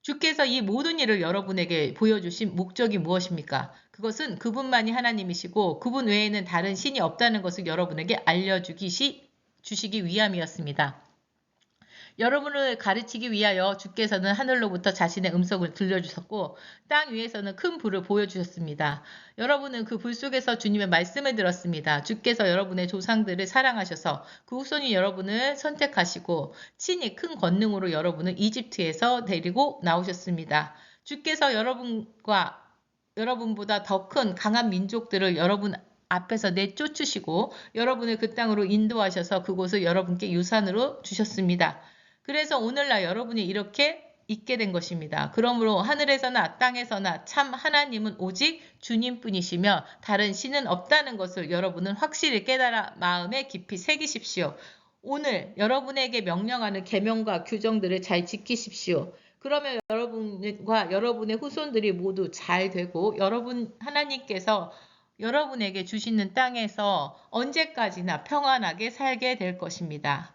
주께서 이 모든 일을 여러분에게 보여주신 목적이 무엇입니까? 그것은 그분만이 하나님이시고 그분 외에는 다른 신이 없다는 것을 여러분에게 주시기 위함이었습니다. 여러분을 가르치기 위하여 주께서는 하늘로부터 자신의 음성을 들려주셨고 땅 위에서는 큰 불을 보여주셨습니다. 여러분은 그 불 속에서 주님의 말씀을 들었습니다. 주께서 여러분의 조상들을 사랑하셔서 그 후손이 여러분을 선택하시고 친히 큰 권능으로 여러분을 이집트에서 데리고 나오셨습니다. 주께서 여러분보다 더 큰 강한 민족들을 여러분 앞에서 내쫓으시고 여러분을 그 땅으로 인도하셔서 그곳을 여러분께 유산으로 주셨습니다. 그래서 오늘날 여러분이 이렇게 있게 된 것입니다. 그러므로 하늘에서나 땅에서나 참 하나님은 오직 주님뿐이시며 다른 신은 없다는 것을 여러분은 확실히 깨달아 마음에 깊이 새기십시오. 오늘 여러분에게 명령하는 계명과 규정들을 잘 지키십시오. 그러면 여러분과 여러분의 후손들이 모두 잘 되고 하나님께서 여러분에게 주시는 땅에서 언제까지나 평안하게 살게 될 것입니다.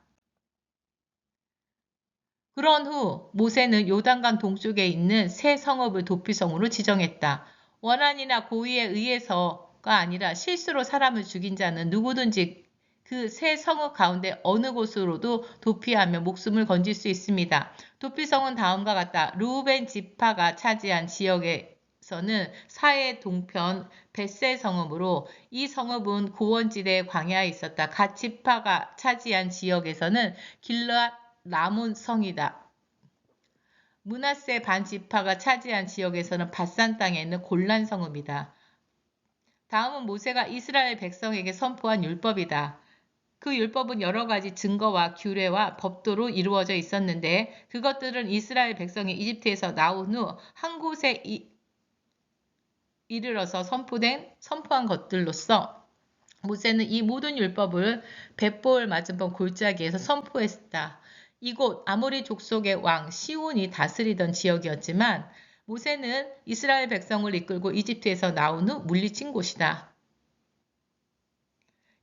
그런 후 모세는 요단강 동쪽에 있는 새 성읍을 도피성으로 지정했다. 원한이나 고의에 의해서가 아니라 실수로 사람을 죽인 자는 누구든지 그 새 성읍 가운데 어느 곳으로도 도피하며 목숨을 건질 수 있습니다. 도피성은 다음과 같다. 르우벤 지파가 차지한 지역에서는 사해 동편 벳셀 성읍으로 이 성읍은 고원지대의 광야에 있었다. 갓 지파가 차지한 지역에서는 길르앗 라몬 성이다. 므낫세 반 지파가 차지한 지역에서는 바산 땅에 있는 골란 성읍이다. 다음은 모세가 이스라엘 백성에게 선포한 율법이다. 그 율법은 여러 가지 증거와 규례와 법도로 이루어져 있었는데 그것들은 이스라엘 백성이 이집트에서 나온 후 한 곳에 이르러서 선포한 것들로서 모세는 이 모든 율법을 벳볼 맞은편 골짜기에서 선포했다. 이곳 아모리 족속의 왕 시온이 다스리던 지역이었지만 모세는 이스라엘 백성을 이끌고 이집트에서 나온 후 물리친 곳이다.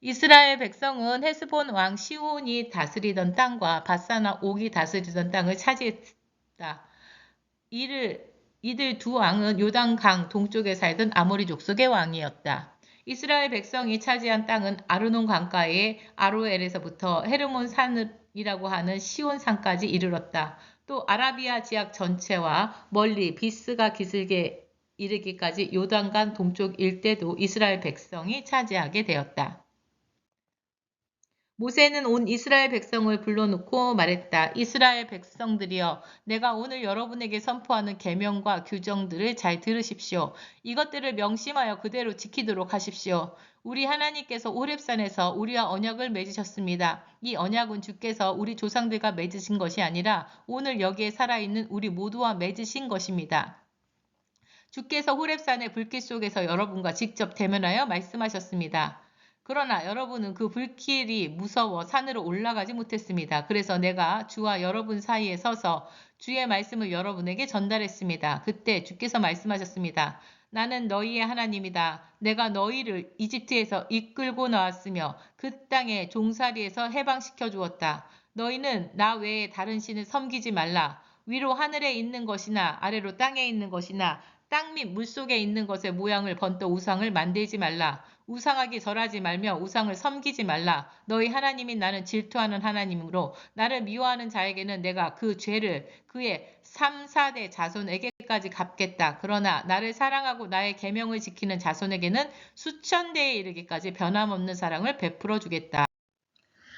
이스라엘 백성은 헤스본 왕 시온이 다스리던 땅과 바사나 옥이 다스리던 땅을 차지했다. 이들 두 왕은 요단강 동쪽에 살던 아모리 족속의 왕이었다. 이스라엘 백성이 차지한 땅은 아르논 강가의 아로엘에서부터 헤르몬 산이라고 하는 시온 산까지 이르렀다. 또 아라비아 지역 전체와 멀리 비스가 기슭에 이르기까지 요단강 동쪽 일대도 이스라엘 백성이 차지하게 되었다. 모세는 온 이스라엘 백성을 불러놓고 말했다. 이스라엘 백성들이여, 내가 오늘 여러분에게 선포하는 계명과 규정들을 잘 들으십시오. 이것들을 명심하여 그대로 지키도록 하십시오. 우리 하나님께서 호렙산에서 우리와 언약을 맺으셨습니다. 이 언약은 주께서 우리 조상들과 맺으신 것이 아니라 오늘 여기에 살아있는 우리 모두와 맺으신 것입니다. 주께서 호렙산의 불길 속에서 여러분과 직접 대면하여 말씀하셨습니다. 그러나 여러분은 그 불길이 무서워 산으로 올라가지 못했습니다. 그래서 내가 주와 여러분 사이에 서서 주의 말씀을 여러분에게 전달했습니다. 그때 주께서 말씀하셨습니다. 나는 너희의 하나님이다. 내가 너희를 이집트에서 이끌고 나왔으며 그 땅의 종살이에서 해방시켜 주었다. 너희는 나 외에 다른 신을 섬기지 말라. 위로 하늘에 있는 것이나 아래로 땅에 있는 것이나 땅 및 물속에 있는 것의 모양을 번떠 우상을 만들지 말라. 우상하기 절하지 말며 우상을 섬기지 말라. 너희 하나님인 나는 질투하는 하나님이므로 나를 미워하는 자에게는 내가 그 죄를 그의 3, 4대 자손에게까지 갚겠다. 그러나 나를 사랑하고 나의 계명을 지키는 자손에게는 수천 대에 이르기까지 변함없는 사랑을 베풀어 주겠다.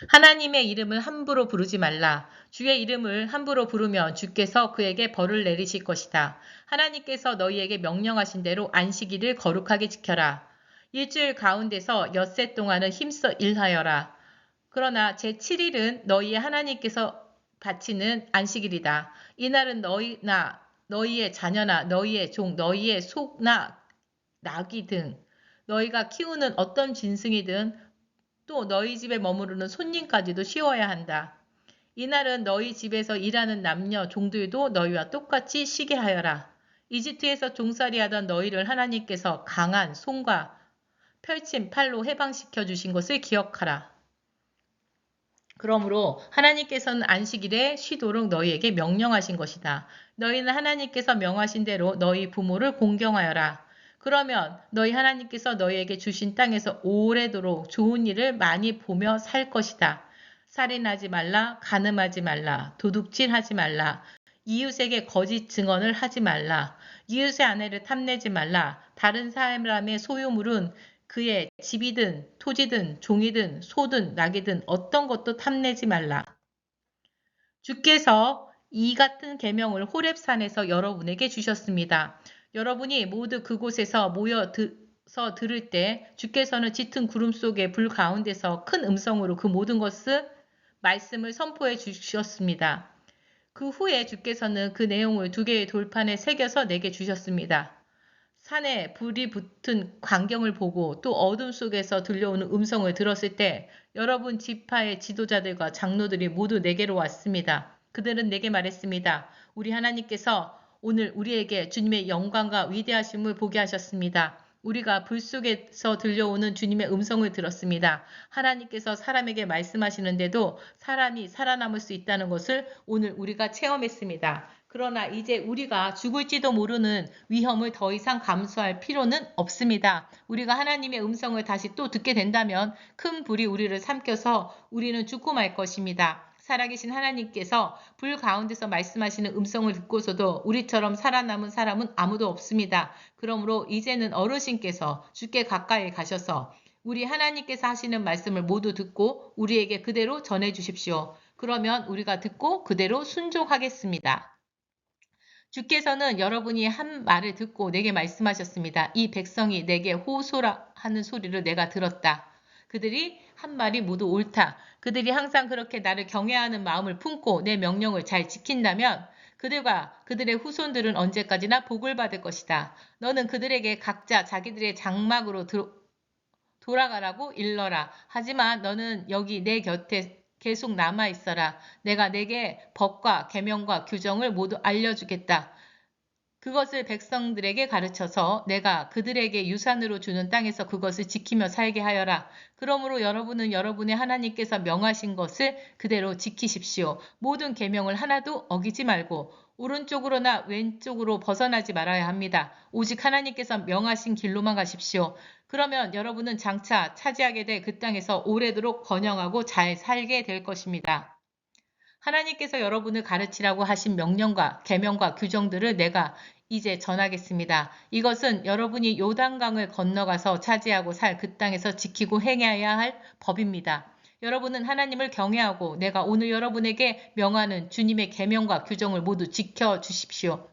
하나님의 이름을 함부로 부르지 말라. 주의 이름을 함부로 부르면 주께서 그에게 벌을 내리실 것이다. 하나님께서 너희에게 명령하신 대로 안식일을 거룩하게 지켜라. 일주일 가운데서 엿새 동안은 힘써 일하여라. 그러나 제7일은 너희의 하나님께서 바치는 안식일이다. 이날은 너희나 너희의 자녀나 너희의 종, 너희의 소나 나귀 등 너희가 키우는 어떤 짐승이든 또 너희 집에 머무르는 손님까지도 쉬어야 한다. 이날은 너희 집에서 일하는 남녀 종들도 너희와 똑같이 쉬게 하여라. 이집트에서 종살이하던 너희를 하나님께서 강한 손과 펼친 팔로 해방시켜 주신 것을 기억하라. 그러므로 하나님께서는 안식일에 쉬도록 너희에게 명령하신 것이다. 너희는 하나님께서 명하신 대로 너희 부모를 공경하여라. 그러면 너희 하나님께서 너희에게 주신 땅에서 오래도록 좋은 일을 많이 보며 살 것이다. 살인하지 말라, 간음하지 말라, 도둑질하지 말라, 이웃에게 거짓 증언을 하지 말라, 이웃의 아내를 탐내지 말라, 다른 사람의 소유물은 그의 집이든 토지든 종이든 소든 낙이든 어떤 것도 탐내지 말라. 주께서 이 같은 계명을 호렙산에서 여러분에게 주셨습니다. 여러분이 모두 그곳에서 모여서 들을 때 주께서는 짙은 구름 속에 불 가운데서 큰 음성으로 그 모든 것을 말씀을 선포해 주셨습니다. 그 후에 주께서는 그 내용을 2개의 돌판에 새겨서 내게 주셨습니다. 산에 불이 붙은 광경을 보고 또 어둠 속에서 들려오는 음성을 들었을 때 여러분 지파의 지도자들과 장로들이 모두 내게로 왔습니다. 그들은 내게 말했습니다. 우리 하나님께서 오늘 우리에게 주님의 영광과 위대하심을 보게 하셨습니다. 우리가 불 속에서 들려오는 주님의 음성을 들었습니다. 하나님께서 사람에게 말씀하시는데도 사람이 살아남을 수 있다는 것을 오늘 우리가 체험했습니다. 그러나 이제 우리가 죽을지도 모르는 위험을 더 이상 감수할 필요는 없습니다. 우리가 하나님의 음성을 다시 또 듣게 된다면 큰 불이 우리를 삼켜서 우리는 죽고 말 것입니다. 살아계신 하나님께서 불 가운데서 말씀하시는 음성을 듣고서도 우리처럼 살아남은 사람은 아무도 없습니다. 그러므로 이제는 어르신께서 주께 가까이 가셔서 우리 하나님께서 하시는 말씀을 모두 듣고 우리에게 그대로 전해 주십시오. 그러면 우리가 듣고 그대로 순종하겠습니다. 주께서는 여러분이 한 말을 듣고 내게 말씀하셨습니다. 이 백성이 내게 호소라 하는 소리를 내가 들었다. 그들이 한 말이 모두 옳다. 그들이 항상 그렇게 나를 경외하는 마음을 품고 내 명령을 잘 지킨다면 그들과 그들의 후손들은 언제까지나 복을 받을 것이다. 너는 그들에게 각자 자기들의 장막으로 돌아가라고 일러라. 하지만 너는 여기 내 곁에 계속 남아있어라. 내가 내게 법과 계명과 규정을 모두 알려주겠다. 그것을 백성들에게 가르쳐서 내가 그들에게 유산으로 주는 땅에서 그것을 지키며 살게 하여라. 그러므로 여러분은 여러분의 하나님께서 명하신 것을 그대로 지키십시오. 모든 계명을 하나도 어기지 말고 오른쪽으로나 왼쪽으로 벗어나지 말아야 합니다. 오직 하나님께서 명하신 길로만 가십시오. 그러면 여러분은 장차 차지하게 될 그 땅에서 오래도록 번영하고 잘 살게 될 것입니다. 하나님께서 여러분을 가르치라고 하신 명령과 계명과 규정들을 내가 이제 전하겠습니다. 이것은 여러분이 요단강을 건너가서 차지하고 살 그 땅에서 지키고 행해야 할 법입니다. 여러분은 하나님을 경외하고 내가 오늘 여러분에게 명하는 주님의 계명과 규정을 모두 지켜 주십시오.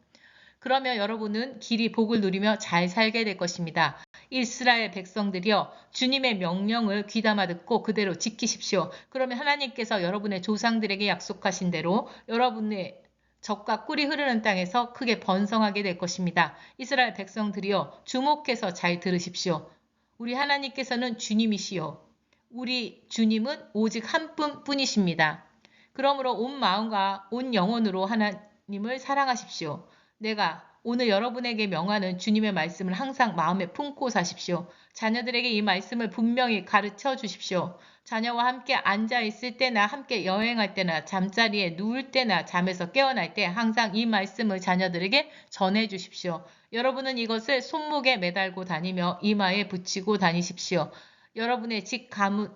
그러면 여러분은 길이 복을 누리며 잘 살게 될 것입니다. 이스라엘 백성들이여 주님의 명령을 귀담아 듣고 그대로 지키십시오. 그러면 하나님께서 여러분의 조상들에게 약속하신 대로 여러분의 젖과 꿀이 흐르는 땅에서 크게 번성하게 될 것입니다. 이스라엘 백성들이여 주목해서 잘 들으십시오. 우리 하나님께서는 주님이시요. 우리 주님은 오직 한 분뿐이십니다. 그러므로 온 마음과 온 영혼으로 하나님을 사랑하십시오. 내가 오늘 여러분에게 명하는 주님의 말씀을 항상 마음에 품고 사십시오. 자녀들에게 이 말씀을 분명히 가르쳐 주십시오. 자녀와 함께 앉아 있을 때나 함께 여행할 때나 잠자리에 누울 때나 잠에서 깨어날 때 항상 이 말씀을 자녀들에게 전해 주십시오. 여러분은 이것을 손목에 매달고 다니며 이마에 붙이고 다니십시오. 여러분의 집 가문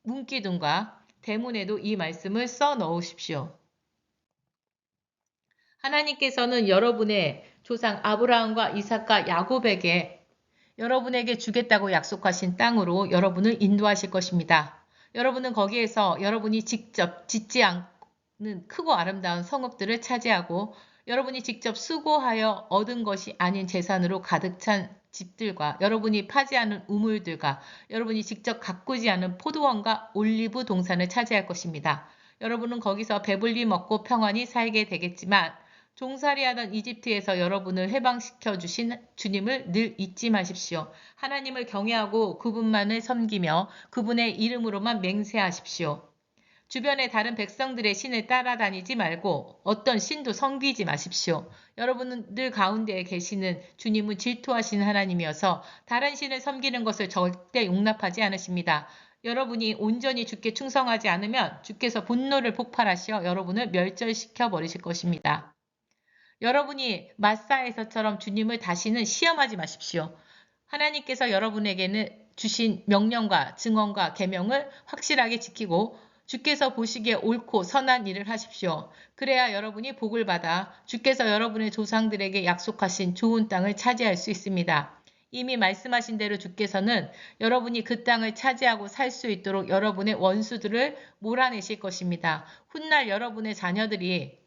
문기둥과 대문에도 이 말씀을 써 넣으십시오. 하나님께서는 여러분의 조상 아브라함과 이삭과 야곱에게 여러분에게 주겠다고 약속하신 땅으로 여러분을 인도하실 것입니다. 여러분은 거기에서 여러분이 직접 짓지 않는 크고 아름다운 성읍들을 차지하고 여러분이 직접 수고하여 얻은 것이 아닌 재산으로 가득 찬 집들과 여러분이 파지 않은 우물들과 여러분이 직접 가꾸지 않은 포도원과 올리브 동산을 차지할 것입니다. 여러분은 거기서 배불리 먹고 평안히 살게 되겠지만 종살이하던 이집트에서 여러분을 해방시켜 주신 주님을 늘 잊지 마십시오. 하나님을 경외하고 그분만을 섬기며 그분의 이름으로만 맹세하십시오. 주변의 다른 백성들의 신을 따라다니지 말고 어떤 신도 섬기지 마십시오. 여러분들 가운데 계시는 주님은 질투하시는 하나님이어서 다른 신을 섬기는 것을 절대 용납하지 않으십니다. 여러분이 온전히 주께 충성하지 않으면 주께서 분노를 폭발하시어 여러분을 멸절시켜 버리실 것입니다. 여러분이 마사에서처럼 주님을 다시는 시험하지 마십시오. 하나님께서 여러분에게는 주신 명령과 증언과 계명을 확실하게 지키고 주께서 보시기에 옳고 선한 일을 하십시오. 그래야 여러분이 복을 받아 주께서 여러분의 조상들에게 약속하신 좋은 땅을 차지할 수 있습니다. 이미 말씀하신 대로 주께서는 여러분이 그 땅을 차지하고 살 수 있도록 여러분의 원수들을 몰아내실 것입니다. 훗날 여러분의 자녀들이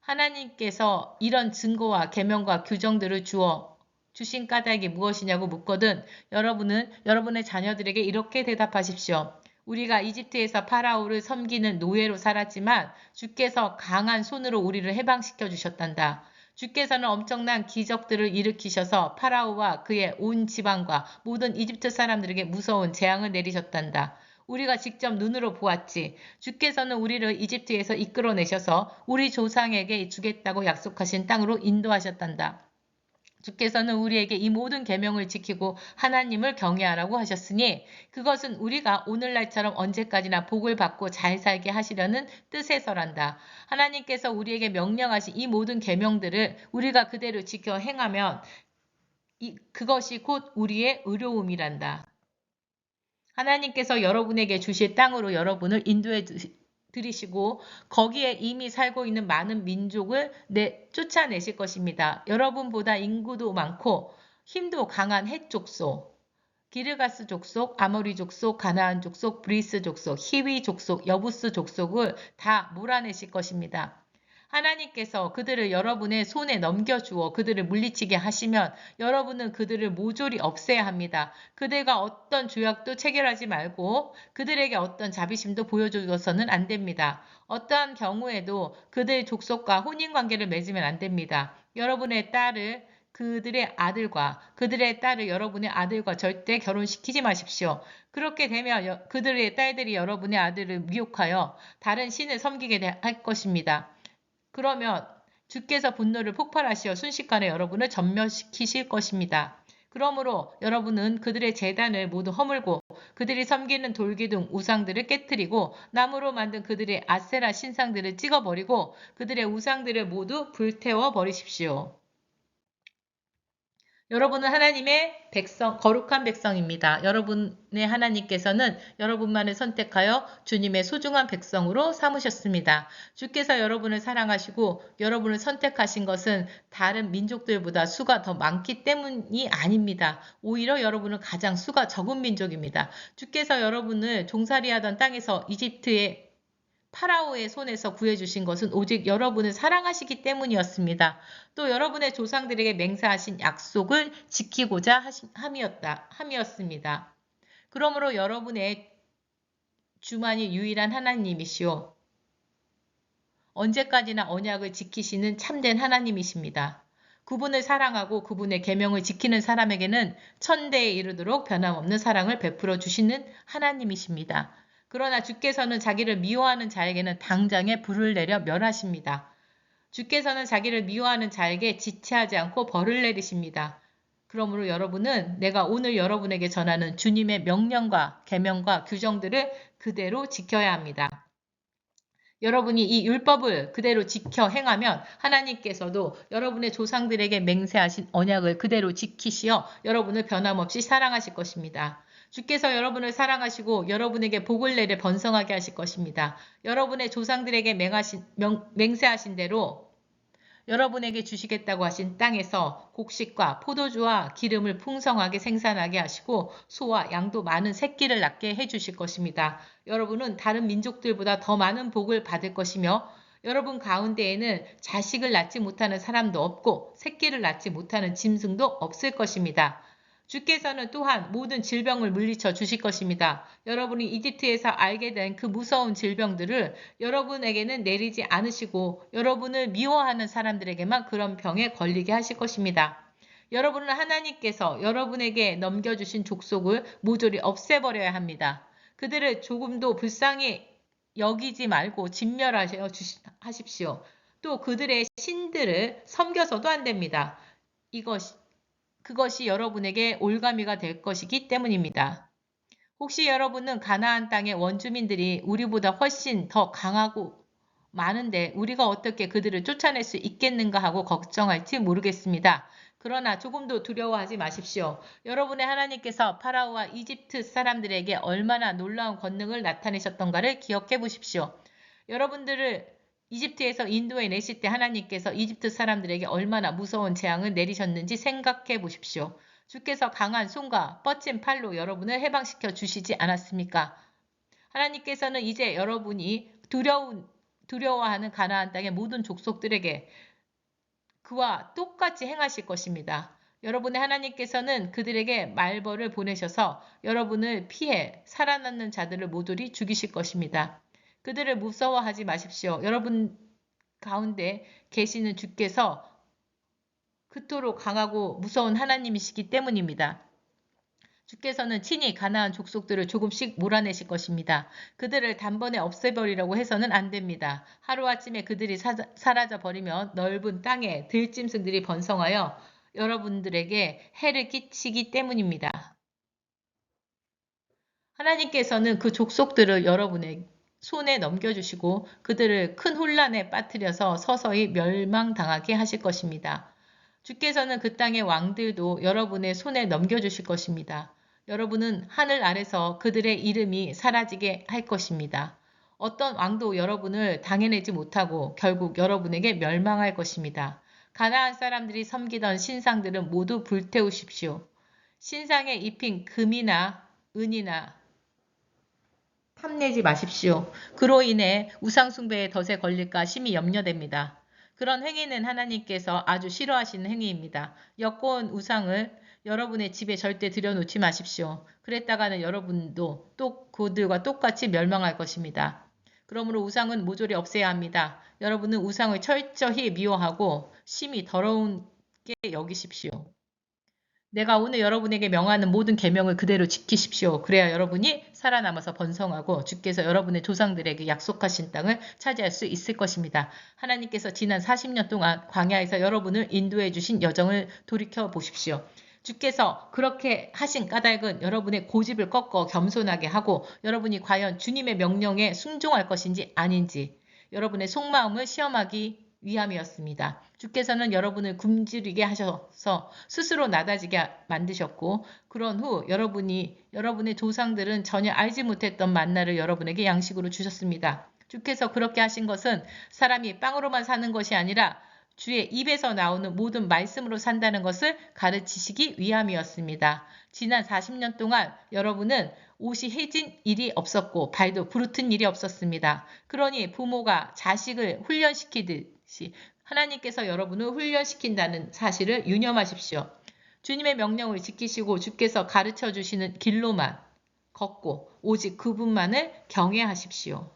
하나님께서 이런 증거와 계명과 규정들을 주어 주신 까닭이 무엇이냐고 묻거든 여러분은 여러분의 자녀들에게 이렇게 대답하십시오. 우리가 이집트에서 파라오를 섬기는 노예로 살았지만 주께서 강한 손으로 우리를 해방시켜 주셨단다. 주께서는 엄청난 기적들을 일으키셔서 파라오와 그의 온 지방과 모든 이집트 사람들에게 무서운 재앙을 내리셨단다. 우리가 직접 눈으로 보았지. 주께서는 우리를 이집트에서 이끌어내셔서 우리 조상에게 주겠다고 약속하신 땅으로 인도하셨단다. 주께서는 우리에게 이 모든 계명을 지키고 하나님을 경외하라고 하셨으니 그것은 우리가 오늘날처럼 언제까지나 복을 받고 잘 살게 하시려는 뜻에서란다. 하나님께서 우리에게 명령하신 이 모든 계명들을 우리가 그대로 지켜 행하면 그것이 곧 우리의 의로움이란다. 하나님께서 여러분에게 주실 땅으로 여러분을 인도해 들이시고 거기에 이미 살고 있는 많은 민족을 쫓아내실 것입니다. 여러분보다 인구도 많고 힘도 강한 헷 족속, 기르가스 족속, 아모리 족속, 가나안 족속, 브리스 족속, 히위 족속, 여부스 족속을 다 몰아내실 것입니다. 하나님께서 그들을 여러분의 손에 넘겨주어 그들을 물리치게 하시면 여러분은 그들을 모조리 없애야 합니다. 그들과 어떤 조약도 체결하지 말고 그들에게 어떤 자비심도 보여줘서는 안 됩니다. 어떠한 경우에도 그들 족속과 혼인관계를 맺으면 안 됩니다. 여러분의 딸을 그들의 아들과 그들의 딸을 여러분의 아들과 절대 결혼시키지 마십시오. 그렇게 되면 그들의 딸들이 여러분의 아들을 미혹하여 다른 신을 섬기게 할 것입니다. 그러면 주께서 분노를 폭발하시어 순식간에 여러분을 전멸시키실 것입니다. 그러므로 여러분은 그들의 제단을 모두 허물고 그들이 섬기는 돌기둥 우상들을 깨뜨리고 나무로 만든 그들의 아세라 신상들을 찍어버리고 그들의 우상들을 모두 불태워 버리십시오. 여러분은 하나님의 백성, 거룩한 백성입니다. 여러분의 하나님께서는 여러분만을 선택하여 주님의 소중한 백성으로 삼으셨습니다. 주께서 여러분을 사랑하시고 여러분을 선택하신 것은 다른 민족들보다 수가 더 많기 때문이 아닙니다. 오히려 여러분은 가장 수가 적은 민족입니다. 주께서 여러분을 종살이하던 땅에서 이집트의 파라오의 손에서 구해주신 것은 오직 여러분을 사랑하시기 때문이었습니다. 또 여러분의 조상들에게 맹세하신 약속을 지키고자 함이었습니다. 그러므로 여러분의 주만이 유일한 하나님이시오. 언제까지나 언약을 지키시는 참된 하나님이십니다. 그분을 사랑하고 그분의 계명을 지키는 사람에게는 천대에 이르도록 변함없는 사랑을 베풀어 주시는 하나님이십니다. 그러나 주께서는 자기를 미워하는 자에게는 당장에 불을 내려 멸하십니다. 주께서는 자기를 미워하는 자에게 지체하지 않고 벌을 내리십니다. 그러므로 여러분은 내가 오늘 여러분에게 전하는 주님의 명령과 계명과 규정들을 그대로 지켜야 합니다. 여러분이 이 율법을 그대로 지켜 행하면 하나님께서도 여러분의 조상들에게 맹세하신 언약을 그대로 지키시어 여러분을 변함없이 사랑하실 것입니다. 주께서 여러분을 사랑하시고 여러분에게 복을 내려 번성하게 하실 것입니다. 여러분의 조상들에게 맹세하신 대로 여러분에게 주시겠다고 하신 땅에서 곡식과 포도주와 기름을 풍성하게 생산하게 하시고 소와 양도 많은 새끼를 낳게 해주실 것입니다. 여러분은 다른 민족들보다 더 많은 복을 받을 것이며 여러분 가운데에는 자식을 낳지 못하는 사람도 없고 새끼를 낳지 못하는 짐승도 없을 것입니다. 주께서는 또한 모든 질병을 물리쳐 주실 것입니다. 여러분이 이집트에서 알게 된 그 무서운 질병들을 여러분에게는 내리지 않으시고 여러분을 미워하는 사람들에게만 그런 병에 걸리게 하실 것입니다. 여러분은 하나님께서 여러분에게 넘겨주신 족속을 모조리 없애버려야 합니다. 그들을 조금도 불쌍히 여기지 말고 진멸하십시오. 또 그들의 신들을 섬겨서도 안 됩니다. 그것이 여러분에게 올가미가 될 것이기 때문입니다. 혹시 여러분은 가나안 땅의 원주민들이 우리보다 훨씬 더 강하고 많은데 우리가 어떻게 그들을 쫓아낼 수 있겠는가 하고 걱정할지 모르겠습니다. 그러나 조금도 두려워하지 마십시오. 여러분의 하나님께서 파라오와 이집트 사람들에게 얼마나 놀라운 권능을 나타내셨던가를 기억해 보십시오. 여러분들을 이집트에서 인도에 내실 때 하나님께서 이집트 사람들에게 얼마나 무서운 재앙을 내리셨는지 생각해 보십시오. 주께서 강한 손과 뻗친 팔로 여러분을 해방시켜 주시지 않았습니까? 하나님께서는 이제 여러분이 두려워하는 가나안 땅의 모든 족속들에게 그와 똑같이 행하실 것입니다. 여러분의 하나님께서는 그들에게 말벌을 보내셔서 여러분을 피해 살아남는 자들을 모조리 죽이실 것입니다. 그들을 무서워하지 마십시오. 여러분 가운데 계시는 주께서 그토록 강하고 무서운 하나님이시기 때문입니다. 주께서는 친히 가나안 족속들을 조금씩 몰아내실 것입니다. 그들을 단번에 없애버리려고 해서는 안 됩니다. 하루아침에 그들이 사라져 버리면 넓은 땅에 들짐승들이 번성하여 여러분들에게 해를 끼치기 때문입니다. 하나님께서는 그 족속들을 여러분의 손에 넘겨주시고 그들을 큰 혼란에 빠뜨려서 서서히 멸망당하게 하실 것입니다. 주께서는 그 땅의 왕들도 여러분의 손에 넘겨주실 것입니다. 여러분은 하늘 아래서 그들의 이름이 사라지게 할 것입니다. 어떤 왕도 여러분을 당해내지 못하고 결국 여러분에게 멸망할 것입니다. 가나안 사람들이 섬기던 신상들은 모두 불태우십시오. 신상에 입힌 금이나 은이나 탐내지 마십시오. 그로 인해 우상숭배의 덫에 걸릴까 심히 염려됩니다. 그런 행위는 하나님께서 아주 싫어하시는 행위입니다. 엮어온 우상을 여러분의 집에 절대 들여놓지 마십시오. 그랬다가는 여러분도 또 그들과 똑같이 멸망할 것입니다. 그러므로 우상은 모조리 없애야 합니다. 여러분은 우상을 철저히 미워하고 심히 더러운게 여기십시오. 내가 오늘 여러분에게 명하는 모든 계명을 그대로 지키십시오. 그래야 여러분이 살아남아서 번성하고 주께서 여러분의 조상들에게 약속하신 땅을 차지할 수 있을 것입니다. 하나님께서 지난 40년 동안 광야에서 여러분을 인도해 주신 여정을 돌이켜 보십시오. 주께서 그렇게 하신 까닭은 여러분의 고집을 꺾어 겸손하게 하고 여러분이 과연 주님의 명령에 순종할 것인지 아닌지 여러분의 속마음을 시험하기 위함이었습니다. 주께서는 여러분을 굶주리게 하셔서 스스로 낮아지게 만드셨고 그런 후 여러분의 조상들은 전혀 알지 못했던 만나를 여러분에게 양식으로 주셨습니다. 주께서 그렇게 하신 것은 사람이 빵으로만 사는 것이 아니라 주의 입에서 나오는 모든 말씀으로 산다는 것을 가르치시기 위함이었습니다. 지난 40년 동안 여러분은 옷이 해진 일이 없었고 발도 부르튼 일이 없었습니다. 그러니 부모가 자식을 훈련시키듯이 하나님께서 여러분을 훈련시킨다는 사실을 유념하십시오. 주님의 명령을 지키시고 주께서 가르쳐 주시는 길로만 걷고 오직 그분만을 경외하십시오.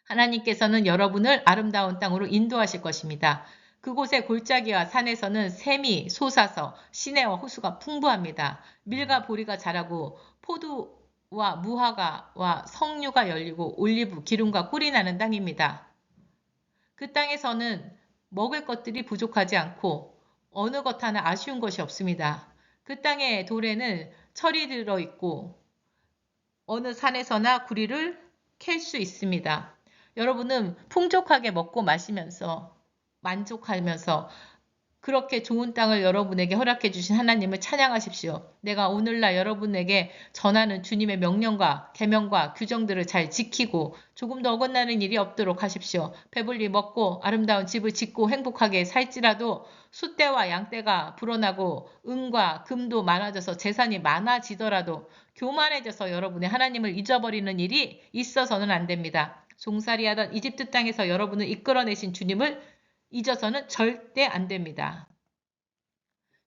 하나님께서는 여러분을 아름다운 땅으로 인도하실 것입니다. 그곳의 골짜기와 산에서는 샘이 솟아서 시내와 호수가 풍부합니다. 밀과 보리가 자라고 포도와 무화과와 석류가 열리고 올리브, 기름과 꿀이 나는 땅입니다. 그 땅에서는 먹을 것들이 부족하지 않고 어느 것 하나 아쉬운 것이 없습니다. 그 땅의 돌에는 철이 들어있고 어느 산에서나 구리를 캘 수 있습니다. 여러분은 풍족하게 먹고 마시면서 만족하면서 그렇게 좋은 땅을 여러분에게 허락해 주신 하나님을 찬양하십시오. 내가 오늘날 여러분에게 전하는 주님의 명령과 계명과 규정들을 잘 지키고 조금 더 어긋나는 일이 없도록 하십시오. 배불리 먹고 아름다운 집을 짓고 행복하게 살지라도 숫대와 양떼가 불어나고 은과 금도 많아져서 재산이 많아지더라도 교만해져서 여러분의 하나님을 잊어버리는 일이 있어서는 안 됩니다. 종살이하던 이집트 땅에서 여러분을 이끌어내신 주님을 잊어서는 절대 안 됩니다.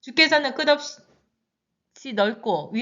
주께서는 끝없이 넓고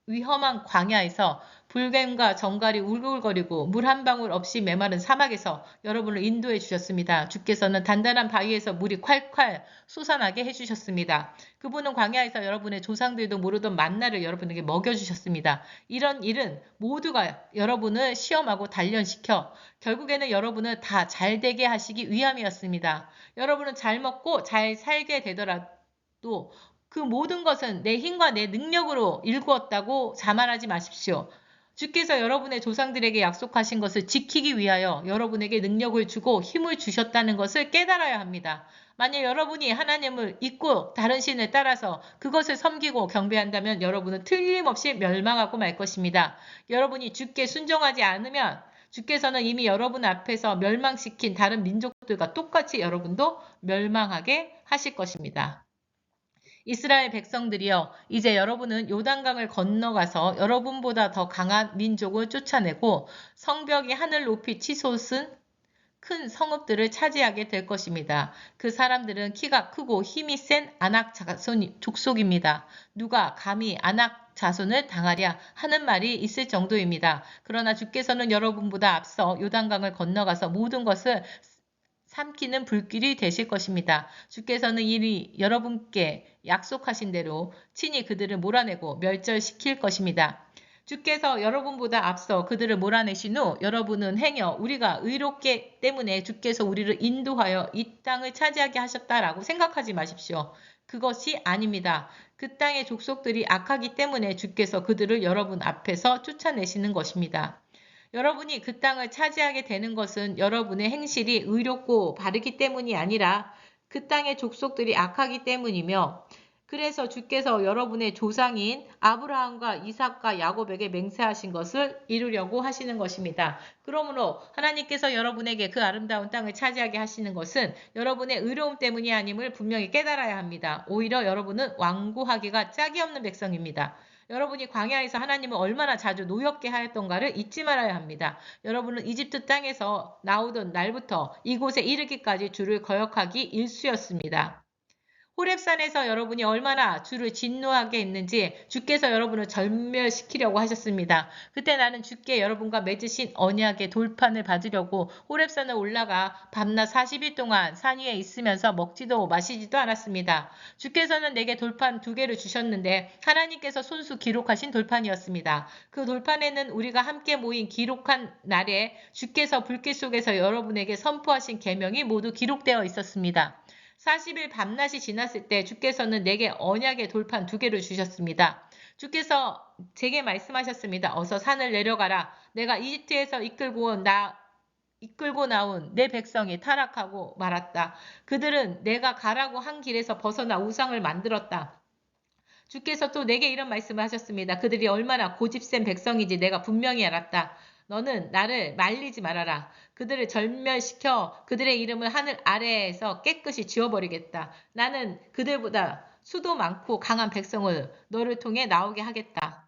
위험한 광야에서 불뱀과 정갈이 울글거리고 물 한 방울 없이 메마른 사막에서 여러분을 인도해 주셨습니다. 주께서는 단단한 바위에서 물이 콸콸 솟아나게 해주셨습니다. 그분은 광야에서 여러분의 조상들도 모르던 만나를 여러분에게 먹여주셨습니다. 이런 일은 모두가 여러분을 시험하고 단련시켜 결국에는 여러분을 다 잘되게 하시기 위함이었습니다. 여러분은 잘 먹고 잘 살게 되더라도 그 모든 것은 내 힘과 내 능력으로 일구었다고 자만하지 마십시오. 주께서 여러분의 조상들에게 약속하신 것을 지키기 위하여 여러분에게 능력을 주고 힘을 주셨다는 것을 깨달아야 합니다. 만약 여러분이 하나님을 잊고 다른 신을 따라서 그것을 섬기고 경배한다면 여러분은 틀림없이 멸망하고 말 것입니다. 여러분이 주께 순종하지 않으면 주께서는 이미 여러분 앞에서 멸망시킨 다른 민족들과 똑같이 여러분도 멸망하게 하실 것입니다. 이스라엘 백성들이여, 이제 여러분은 요단강을 건너가서 여러분보다 더 강한 민족을 쫓아내고 성벽이 하늘 높이 치솟은 큰 성읍들을 차지하게 될 것입니다. 그 사람들은 키가 크고 힘이 센 아낙 자손 족속입니다. 누가 감히 아낙 자손을 당하랴 하는 말이 있을 정도입니다. 그러나 주께서는 여러분보다 앞서 요단강을 건너가서 모든 것을 삼키는 불길이 되실 것입니다. 주께서는 이미 여러분께 약속하신 대로 친히 그들을 몰아내고 멸절시킬 것입니다. 주께서 여러분보다 앞서 그들을 몰아내신 후 여러분은 행여 우리가 의롭기 때문에 주께서 우리를 인도하여 이 땅을 차지하게 하셨다라고 생각하지 마십시오. 그것이 아닙니다. 그 땅의 족속들이 악하기 때문에 주께서 그들을 여러분 앞에서 쫓아내시는 것입니다. 여러분이 그 땅을 차지하게 되는 것은 여러분의 행실이 의롭고 바르기 때문이 아니라 그 땅의 족속들이 악하기 때문이며, 그래서 주께서 여러분의 조상인 아브라함과 이삭과 야곱에게 맹세하신 것을 이루려고 하시는 것입니다. 그러므로 하나님께서 여러분에게 그 아름다운 땅을 차지하게 하시는 것은 여러분의 의로움 때문이 아님을 분명히 깨달아야 합니다. 오히려 여러분은 완고하기가 짝이 없는 백성입니다. 여러분이 광야에서 하나님을 얼마나 자주 노엽게 하였던가를 잊지 말아야 합니다. 여러분은 이집트 땅에서 나오던 날부터 이곳에 이르기까지 주를 거역하기 일쑤였습니다. 호렙산에서 여러분이 얼마나 주를 진노하게 했는지 주께서 여러분을 절멸시키려고 하셨습니다. 그때 나는 주께 여러분과 맺으신 언약의 돌판을 받으려고 호렙산을 올라가 밤낮 40일 동안 산 위에 있으면서 먹지도 마시지도 않았습니다. 주께서는 내게 돌판 2개를 주셨는데 하나님께서 손수 기록하신 돌판이었습니다. 그 돌판에는 우리가 함께 모인 기록한 날에 주께서 불길 속에서 여러분에게 선포하신 계명이 모두 기록되어 있었습니다. 40일 밤낮이 지났을 때 주께서는 내게 언약의 돌판 2개를 주셨습니다. 주께서 제게 말씀하셨습니다. 어서 산을 내려가라. 내가 이집트에서 이끌고 나온 내 백성이 타락하고 말았다. 그들은 내가 가라고 한 길에서 벗어나 우상을 만들었다. 주께서 또 내게 이런 말씀을 하셨습니다. 그들이 얼마나 고집센 백성인지 내가 분명히 알았다. 너는 나를 말리지 말아라. 그들을 절멸시켜 그들의 이름을 하늘 아래에서 깨끗이 지워버리겠다. 나는 그들보다 수도 많고 강한 백성을 너를 통해 나오게 하겠다.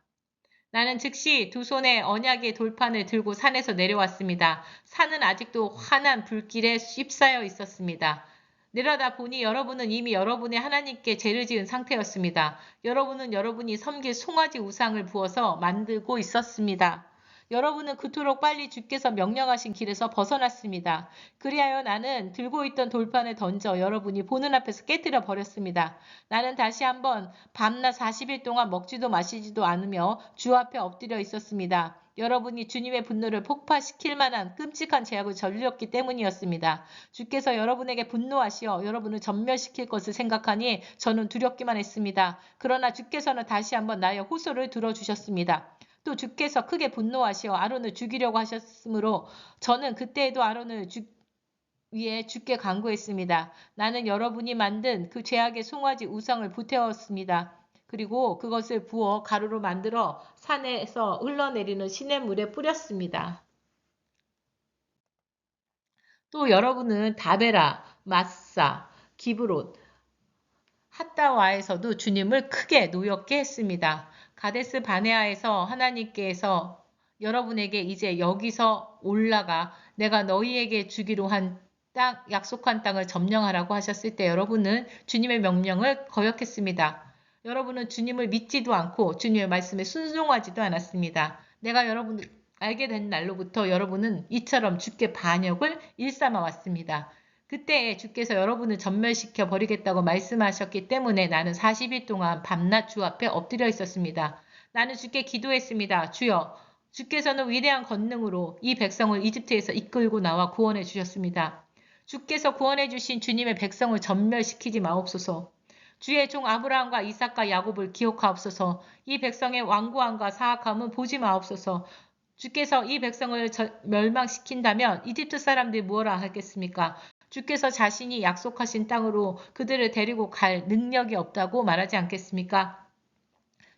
나는 즉시 2손에 언약의 돌판을 들고 산에서 내려왔습니다. 산은 아직도 환한 불길에 휩싸여 있었습니다. 내려다 보니 여러분은 이미 여러분의 하나님께 죄를 지은 상태였습니다. 여러분은 여러분이 섬길 송아지 우상을 부어서 만들고 있었습니다. 여러분은 그토록 빨리 주께서 명령하신 길에서 벗어났습니다. 그리하여 나는 들고 있던 돌판을 던져 여러분이 보는 앞에서 깨뜨려 버렸습니다. 나는 다시 한번 밤낮 40일 동안 먹지도 마시지도 않으며 주 앞에 엎드려 있었습니다. 여러분이 주님의 분노를 폭파시킬 만한 끔찍한 죄악을 저질렀기 때문이었습니다. 주께서 여러분에게 분노하시어 여러분을 전멸시킬 것을 생각하니 저는 두렵기만 했습니다. 그러나 주께서는 다시 한번 나의 호소를 들어주셨습니다. 또 주께서 크게 분노하시어 아론을 죽이려고 하셨으므로 저는 그때에도 아론을 위해 주께 간구했습니다. 나는 여러분이 만든 그 죄악의 송아지 우상을 불태웠습니다. 그리고 그것을 부어 가루로 만들어 산에서 흘러내리는 시냇물에 뿌렸습니다. 또 여러분은 다베라, 마사, 기브롯, 핫다와에서도 주님을 크게 노엽게 했습니다. 가데스 바네아에서 하나님께서 여러분에게 이제 여기서 올라가 내가 너희에게 주기로 한 약속한 땅을 점령하라고 하셨을 때 여러분은 주님의 명령을 거역했습니다. 여러분은 주님을 믿지도 않고 주님의 말씀에 순종하지도 않았습니다. 내가 여러분을 알게 된 날로부터 여러분은 이처럼 주께 반역을 일삼아 왔습니다. 그때 주께서 여러분을 전멸시켜 버리겠다고 말씀하셨기 때문에 나는 40일 동안 밤낮 주 앞에 엎드려 있었습니다. 나는 주께 기도했습니다. 주여, 주께서는 위대한 권능으로 이 백성을 이집트에서 이끌고 나와 구원해 주셨습니다. 주께서 구원해 주신 주님의 백성을 전멸시키지 마옵소서. 주의 종 아브라함과 이삭과 야곱을 기억하옵소서. 이 백성의 완고함과 사악함은 보지 마옵소서. 주께서 이 백성을 멸망시킨다면 이집트 사람들이 무엇라 하겠습니까? 주께서 자신이 약속하신 땅으로 그들을 데리고 갈 능력이 없다고 말하지 않겠습니까?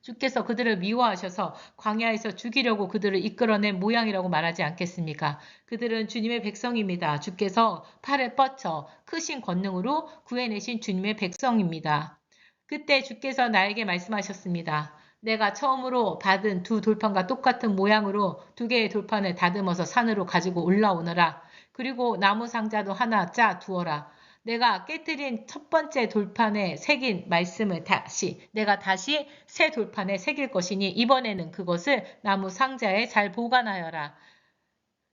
주께서 그들을 미워하셔서 광야에서 죽이려고 그들을 이끌어낸 모양이라고 말하지 않겠습니까? 그들은 주님의 백성입니다. 주께서 팔을 뻗쳐 크신 권능으로 구해내신 주님의 백성입니다. 그때 주께서 나에게 말씀하셨습니다. 내가 처음으로 받은 두 돌판과 똑같은 모양으로 두 개의 돌판을 다듬어서 산으로 가지고 올라오너라. 그리고 나무 상자도 하나 짜 두어라. 내가 깨뜨린 첫 번째 돌판에 새긴 말씀을 내가 다시 새 돌판에 새길 것이니 이번에는 그것을 나무 상자에 잘 보관하여라.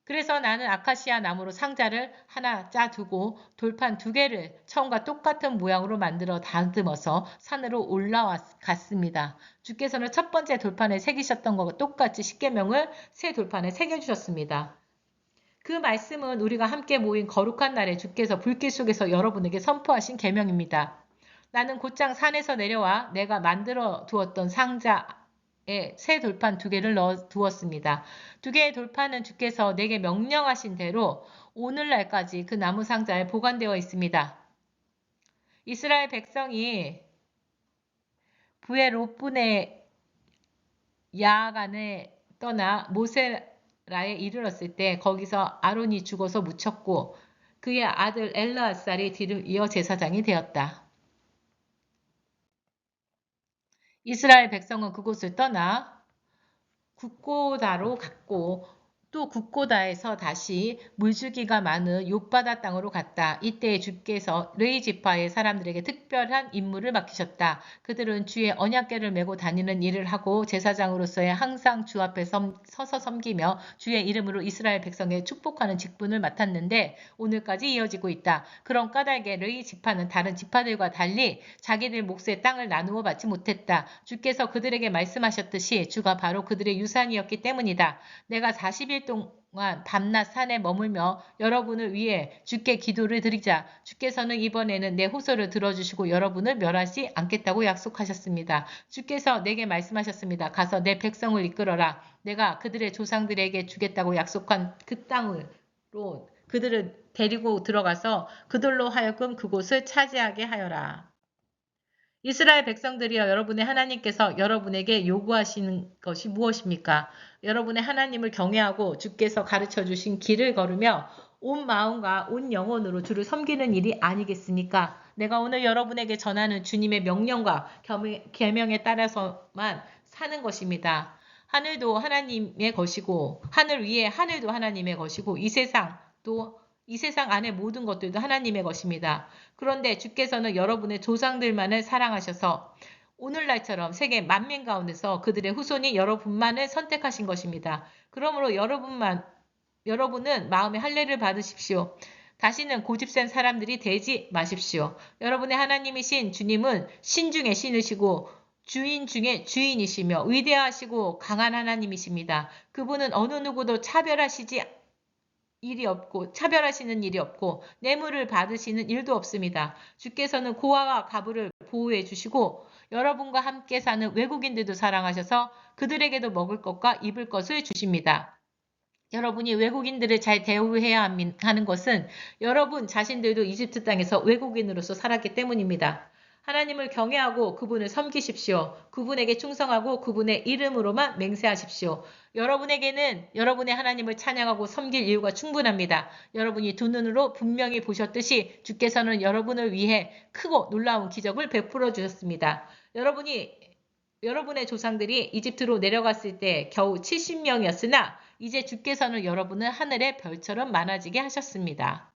그래서 나는 아카시아 나무로 상자를 하나 짜두고 돌판 두 개를 처음과 똑같은 모양으로 만들어 다듬어서 산으로 올라갔습니다. 주께서는 첫 번째 돌판에 새기셨던 것과 똑같이 십계명을 새 돌판에 새겨주셨습니다. 그 말씀은 우리가 함께 모인 거룩한 날에 주께서 불길 속에서 여러분에게 선포하신 계명입니다. 나는 곧장 산에서 내려와 내가 만들어 두었던 상자에 새 돌판 두 개를 넣어 두었습니다. 두 개의 돌판은 주께서 내게 명령하신 대로 오늘날까지 그 나무 상자에 보관되어 있습니다. 이스라엘 백성이 부에롯분의 야간에 떠나 모세라에 이르렀을 때 거기서 아론이 죽어서 묻혔고 그의 아들 엘르아살이 뒤를 이어 제사장이 되었다. 이스라엘 백성은 그곳을 떠나 굽고다로 갔고 또 굽고다에서 다시 물주기가 많은 욥바다 땅으로 갔다. 이때 주께서 르이 지파의 사람들에게 특별한 임무를 맡기셨다. 그들은 주의 언약궤를 메고 다니는 일을 하고 제사장으로서의 항상 주 앞에 서서 섬기며 주의 이름으로 이스라엘 백성에 축복하는 직분을 맡았는데 오늘까지 이어지고 있다. 그런 까닭에 르이 지파는 다른 지파들과 달리 자기들 몫의 땅을 나누어 받지 못했다. 주께서 그들에게 말씀하셨듯이 주가 바로 그들의 유산이었기 때문이다. 내가 40일 동안 밤낮 산에 머물며 여러분을 위해 주께 기도를 드리자. 주께서는 이번에는 내 호소를 들어주시고 여러분을 멸하지 않겠다고 약속하셨습니다. 주께서 내게 말씀하셨습니다. 가서 내 백성을 이끌어라. 내가 그들의 조상들에게 주겠다고 약속한 그 땅으로 그들을 데리고 들어가서 그들로 하여금 그곳을 차지하게 하여라. 이스라엘 백성들이여 여러분의 하나님께서 여러분에게 요구하시는 것이 무엇입니까? 여러분의 하나님을 경외하고 주께서 가르쳐 주신 길을 걸으며 온 마음과 온 영혼으로 주를 섬기는 일이 아니겠습니까? 내가 오늘 여러분에게 전하는 주님의 명령과 계명에 따라서만 사는 것입니다. 하늘도 하나님의 것이고 하늘 위에 하늘도 하나님의 것이고 이 세상 안의 모든 것들도 하나님의 것입니다. 그런데 주께서는 여러분의 조상들만을 사랑하셔서 오늘날처럼 세계 만민 가운데서 그들의 후손이 여러분만을 선택하신 것입니다. 그러므로 여러분은 마음의 할례를 받으십시오. 다시는 고집센 사람들이 되지 마십시오. 여러분의 하나님이신 주님은 신 중에 신이시고 주인 중에 주인이시며 위대하시고 강한 하나님이십니다. 그분은 어느 누구도 차별하시는 일이 없고 뇌물을 받으시는 일도 없습니다. 주께서는 고아와 과부를 보호해 주시고 여러분과 함께 사는 외국인들도 사랑하셔서 그들에게도 먹을 것과 입을 것을 주십니다. 여러분이 외국인들을 잘 대우해야 하는 것은 여러분 자신들도 이집트 땅에서 외국인으로서 살았기 때문입니다. 하나님을 경외하고 그분을 섬기십시오. 그분에게 충성하고 그분의 이름으로만 맹세하십시오. 여러분에게는 여러분의 하나님을 찬양하고 섬길 이유가 충분합니다. 여러분이 두 눈으로 분명히 보셨듯이 주께서는 여러분을 위해 크고 놀라운 기적을 베풀어 주셨습니다. 여러분의 조상들이 이집트로 내려갔을 때 겨우 70명이었으나 이제 주께서는 여러분을 하늘의 별처럼 많아지게 하셨습니다.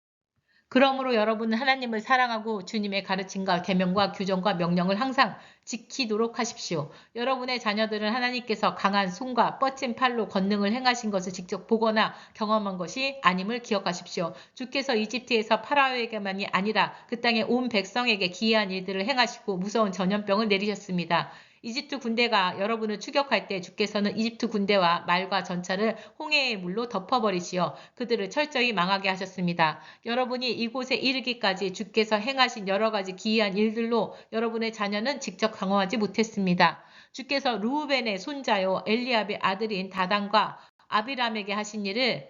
그러므로 여러분은 하나님을 사랑하고 주님의 가르침과 계명과 규정과 명령을 항상 지키도록 하십시오. 여러분의 자녀들은 하나님께서 강한 손과 뻗친 팔로 권능을 행하신 것을 직접 보거나 경험한 것이 아님을 기억하십시오. 주께서 이집트에서 파라오에게만이 아니라 그 땅의 온 백성에게 기이한 일들을 행하시고 무서운 전염병을 내리셨습니다. 이집트 군대가 여러분을 추격할 때 주께서는 이집트 군대와 말과 전차를 홍해의 물로 덮어버리시어 그들을 철저히 망하게 하셨습니다. 여러분이 이곳에 이르기까지 주께서 행하신 여러 가지 기이한 일들로 여러분의 자녀는 직접 경험하지 못했습니다. 주께서 르우벤의 손자요 엘리압의 아들인 다단과 아비람에게 하신 일을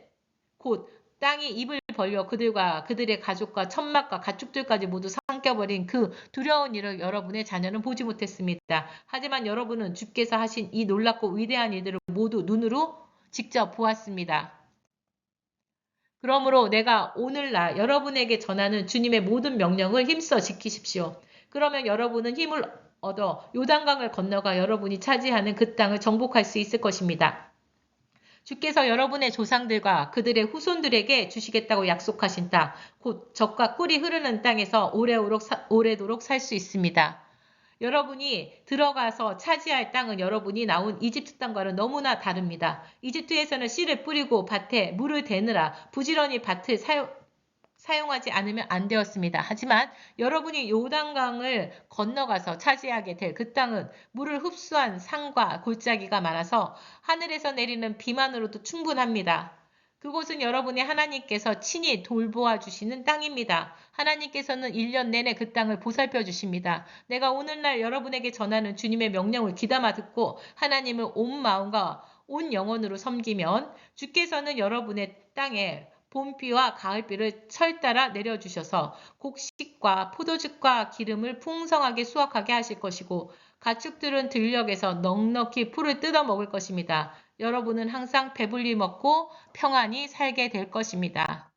곧 땅이 입을 벌려 그들과 그들의 가족과 천막과 가축들까지 모두 삼켜버린 그 두려운 일을 여러분의 자녀는 보지 못했습니다. 하지만 여러분은 주께서 하신 이 놀랍고 위대한 일들을 모두 눈으로 직접 보았습니다. 그러므로 내가 오늘날 여러분에게 전하는 주님의 모든 명령을 힘써 지키십시오. 그러면 여러분은 힘을 얻어 요단강을 건너가 여러분이 차지하는 그 땅을 정복할 수 있을 것입니다. 주께서 여러분의 조상들과 그들의 후손들에게 주시겠다고 약속하신 땅, 곧 젖과 꿀이 흐르는 땅에서 오래도록 살 수 있습니다. 여러분이 들어가서 차지할 땅은 여러분이 나온 이집트 땅과는 너무나 다릅니다. 이집트에서는 씨를 뿌리고 밭에 물을 대느라 부지런히 밭을 사용하지 않으면 안 되었습니다. 하지만 여러분이 요단강을 건너가서 차지하게 될 그 땅은 물을 흡수한 산과 골짜기가 많아서 하늘에서 내리는 비만으로도 충분합니다. 그곳은 여러분의 하나님께서 친히 돌보아 주시는 땅입니다. 하나님께서는 1년 내내 그 땅을 보살펴 주십니다. 내가 오늘날 여러분에게 전하는 주님의 명령을 귀담아 듣고 하나님을 온 마음과 온 영혼으로 섬기면 주께서는 여러분의 땅에 봄비와 가을비를 철따라 내려주셔서 곡식과 포도즙과 기름을 풍성하게 수확하게 하실 것이고 가축들은 들녘에서 넉넉히 풀을 뜯어 먹을 것입니다. 여러분은 항상 배불리 먹고 평안히 살게 될 것입니다.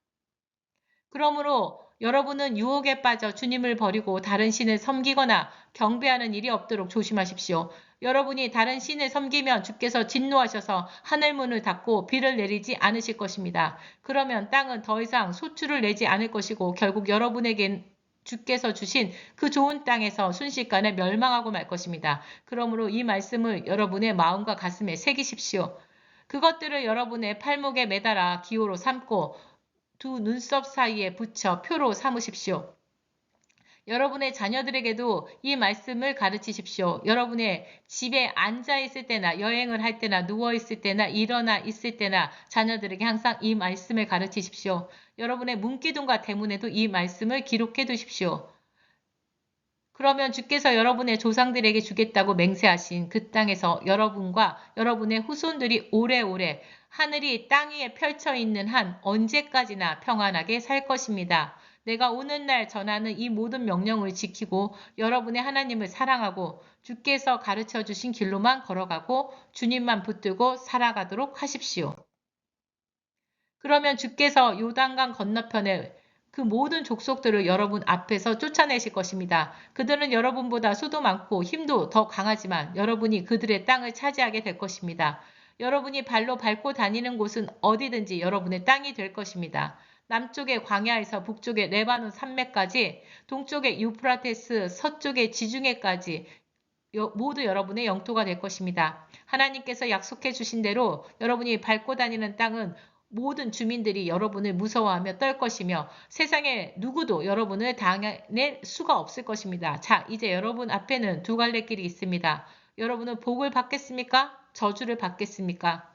그러므로 여러분은 유혹에 빠져 주님을 버리고 다른 신을 섬기거나 경배하는 일이 없도록 조심하십시오. 여러분이 다른 신을 섬기면 주께서 진노하셔서 하늘문을 닫고 비를 내리지 않으실 것입니다. 그러면 땅은 더 이상 소출을 내지 않을 것이고 결국 여러분에겐 주께서 주신 그 좋은 땅에서 순식간에 멸망하고 말 것입니다. 그러므로 이 말씀을 여러분의 마음과 가슴에 새기십시오. 그것들을 여러분의 팔목에 매달아 기호로 삼고 두 눈썹 사이에 붙여 표로 삼으십시오. 여러분의 자녀들에게도 이 말씀을 가르치십시오. 여러분의 집에 앉아 있을 때나 여행을 할 때나 누워 있을 때나 일어나 있을 때나 자녀들에게 항상 이 말씀을 가르치십시오. 여러분의 문기둥과 대문에도 이 말씀을 기록해 두십시오. 그러면 주께서 여러분의 조상들에게 주겠다고 맹세하신 그 땅에서 여러분과 여러분의 후손들이 오래오래 하늘이 땅 위에 펼쳐 있는 한 언제까지나 평안하게 살 것입니다. 내가 오늘날 전하는 이 모든 명령을 지키고 여러분의 하나님을 사랑하고 주께서 가르쳐 주신 길로만 걸어가고 주님만 붙들고 살아가도록 하십시오. 그러면 주께서 요단강 건너편에 그 모든 족속들을 여러분 앞에서 쫓아내실 것입니다. 그들은 여러분보다 수도 많고 힘도 더 강하지만 여러분이 그들의 땅을 차지하게 될 것입니다. 여러분이 발로 밟고 다니는 곳은 어디든지 여러분의 땅이 될 것입니다. 남쪽의 광야에서 북쪽의 레바논 산맥까지, 동쪽의 유프라테스, 서쪽의 지중해까지 모두 여러분의 영토가 될 것입니다. 하나님께서 약속해 주신 대로 여러분이 밟고 다니는 땅은 모든 주민들이 여러분을 무서워하며 떨 것이며 세상에 누구도 여러분을 당해낼 수가 없을 것입니다. 자, 이제 여러분 앞에는 두 갈래 길이 있습니다. 여러분은 복을 받겠습니까? 저주를 받겠습니까?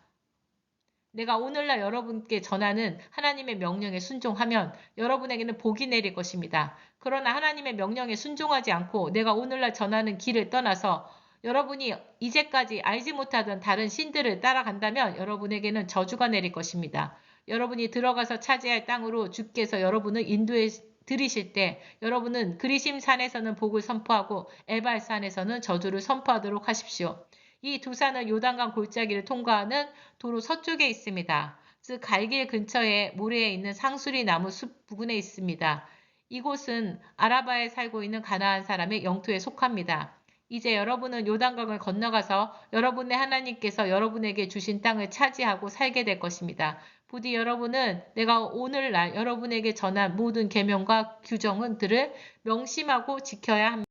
내가 오늘날 여러분께 전하는 하나님의 명령에 순종하면 여러분에게는 복이 내릴 것입니다. 그러나 하나님의 명령에 순종하지 않고 내가 오늘날 전하는 길을 떠나서 여러분이 이제까지 알지 못하던 다른 신들을 따라간다면 여러분에게는 저주가 내릴 것입니다. 여러분이 들어가서 차지할 땅으로 주께서 여러분을 인도해 들이실 때 여러분은 그리심 산에서는 복을 선포하고 에발 산에서는 저주를 선포하도록 하십시오. 이 두 산은 요단강 골짜기를 통과하는 도로 서쪽에 있습니다. 즉 갈길 근처에 모래에 있는 상수리 나무 숲 부근에 있습니다. 이곳은 아라바에 살고 있는 가나안 사람의 영토에 속합니다. 이제 여러분은 요단강을 건너가서 여러분의 하나님께서 여러분에게 주신 땅을 차지하고 살게 될 것입니다. 부디 여러분은 내가 오늘날 여러분에게 전한 모든 계명과 규정들을 명심하고 지켜야 합니다.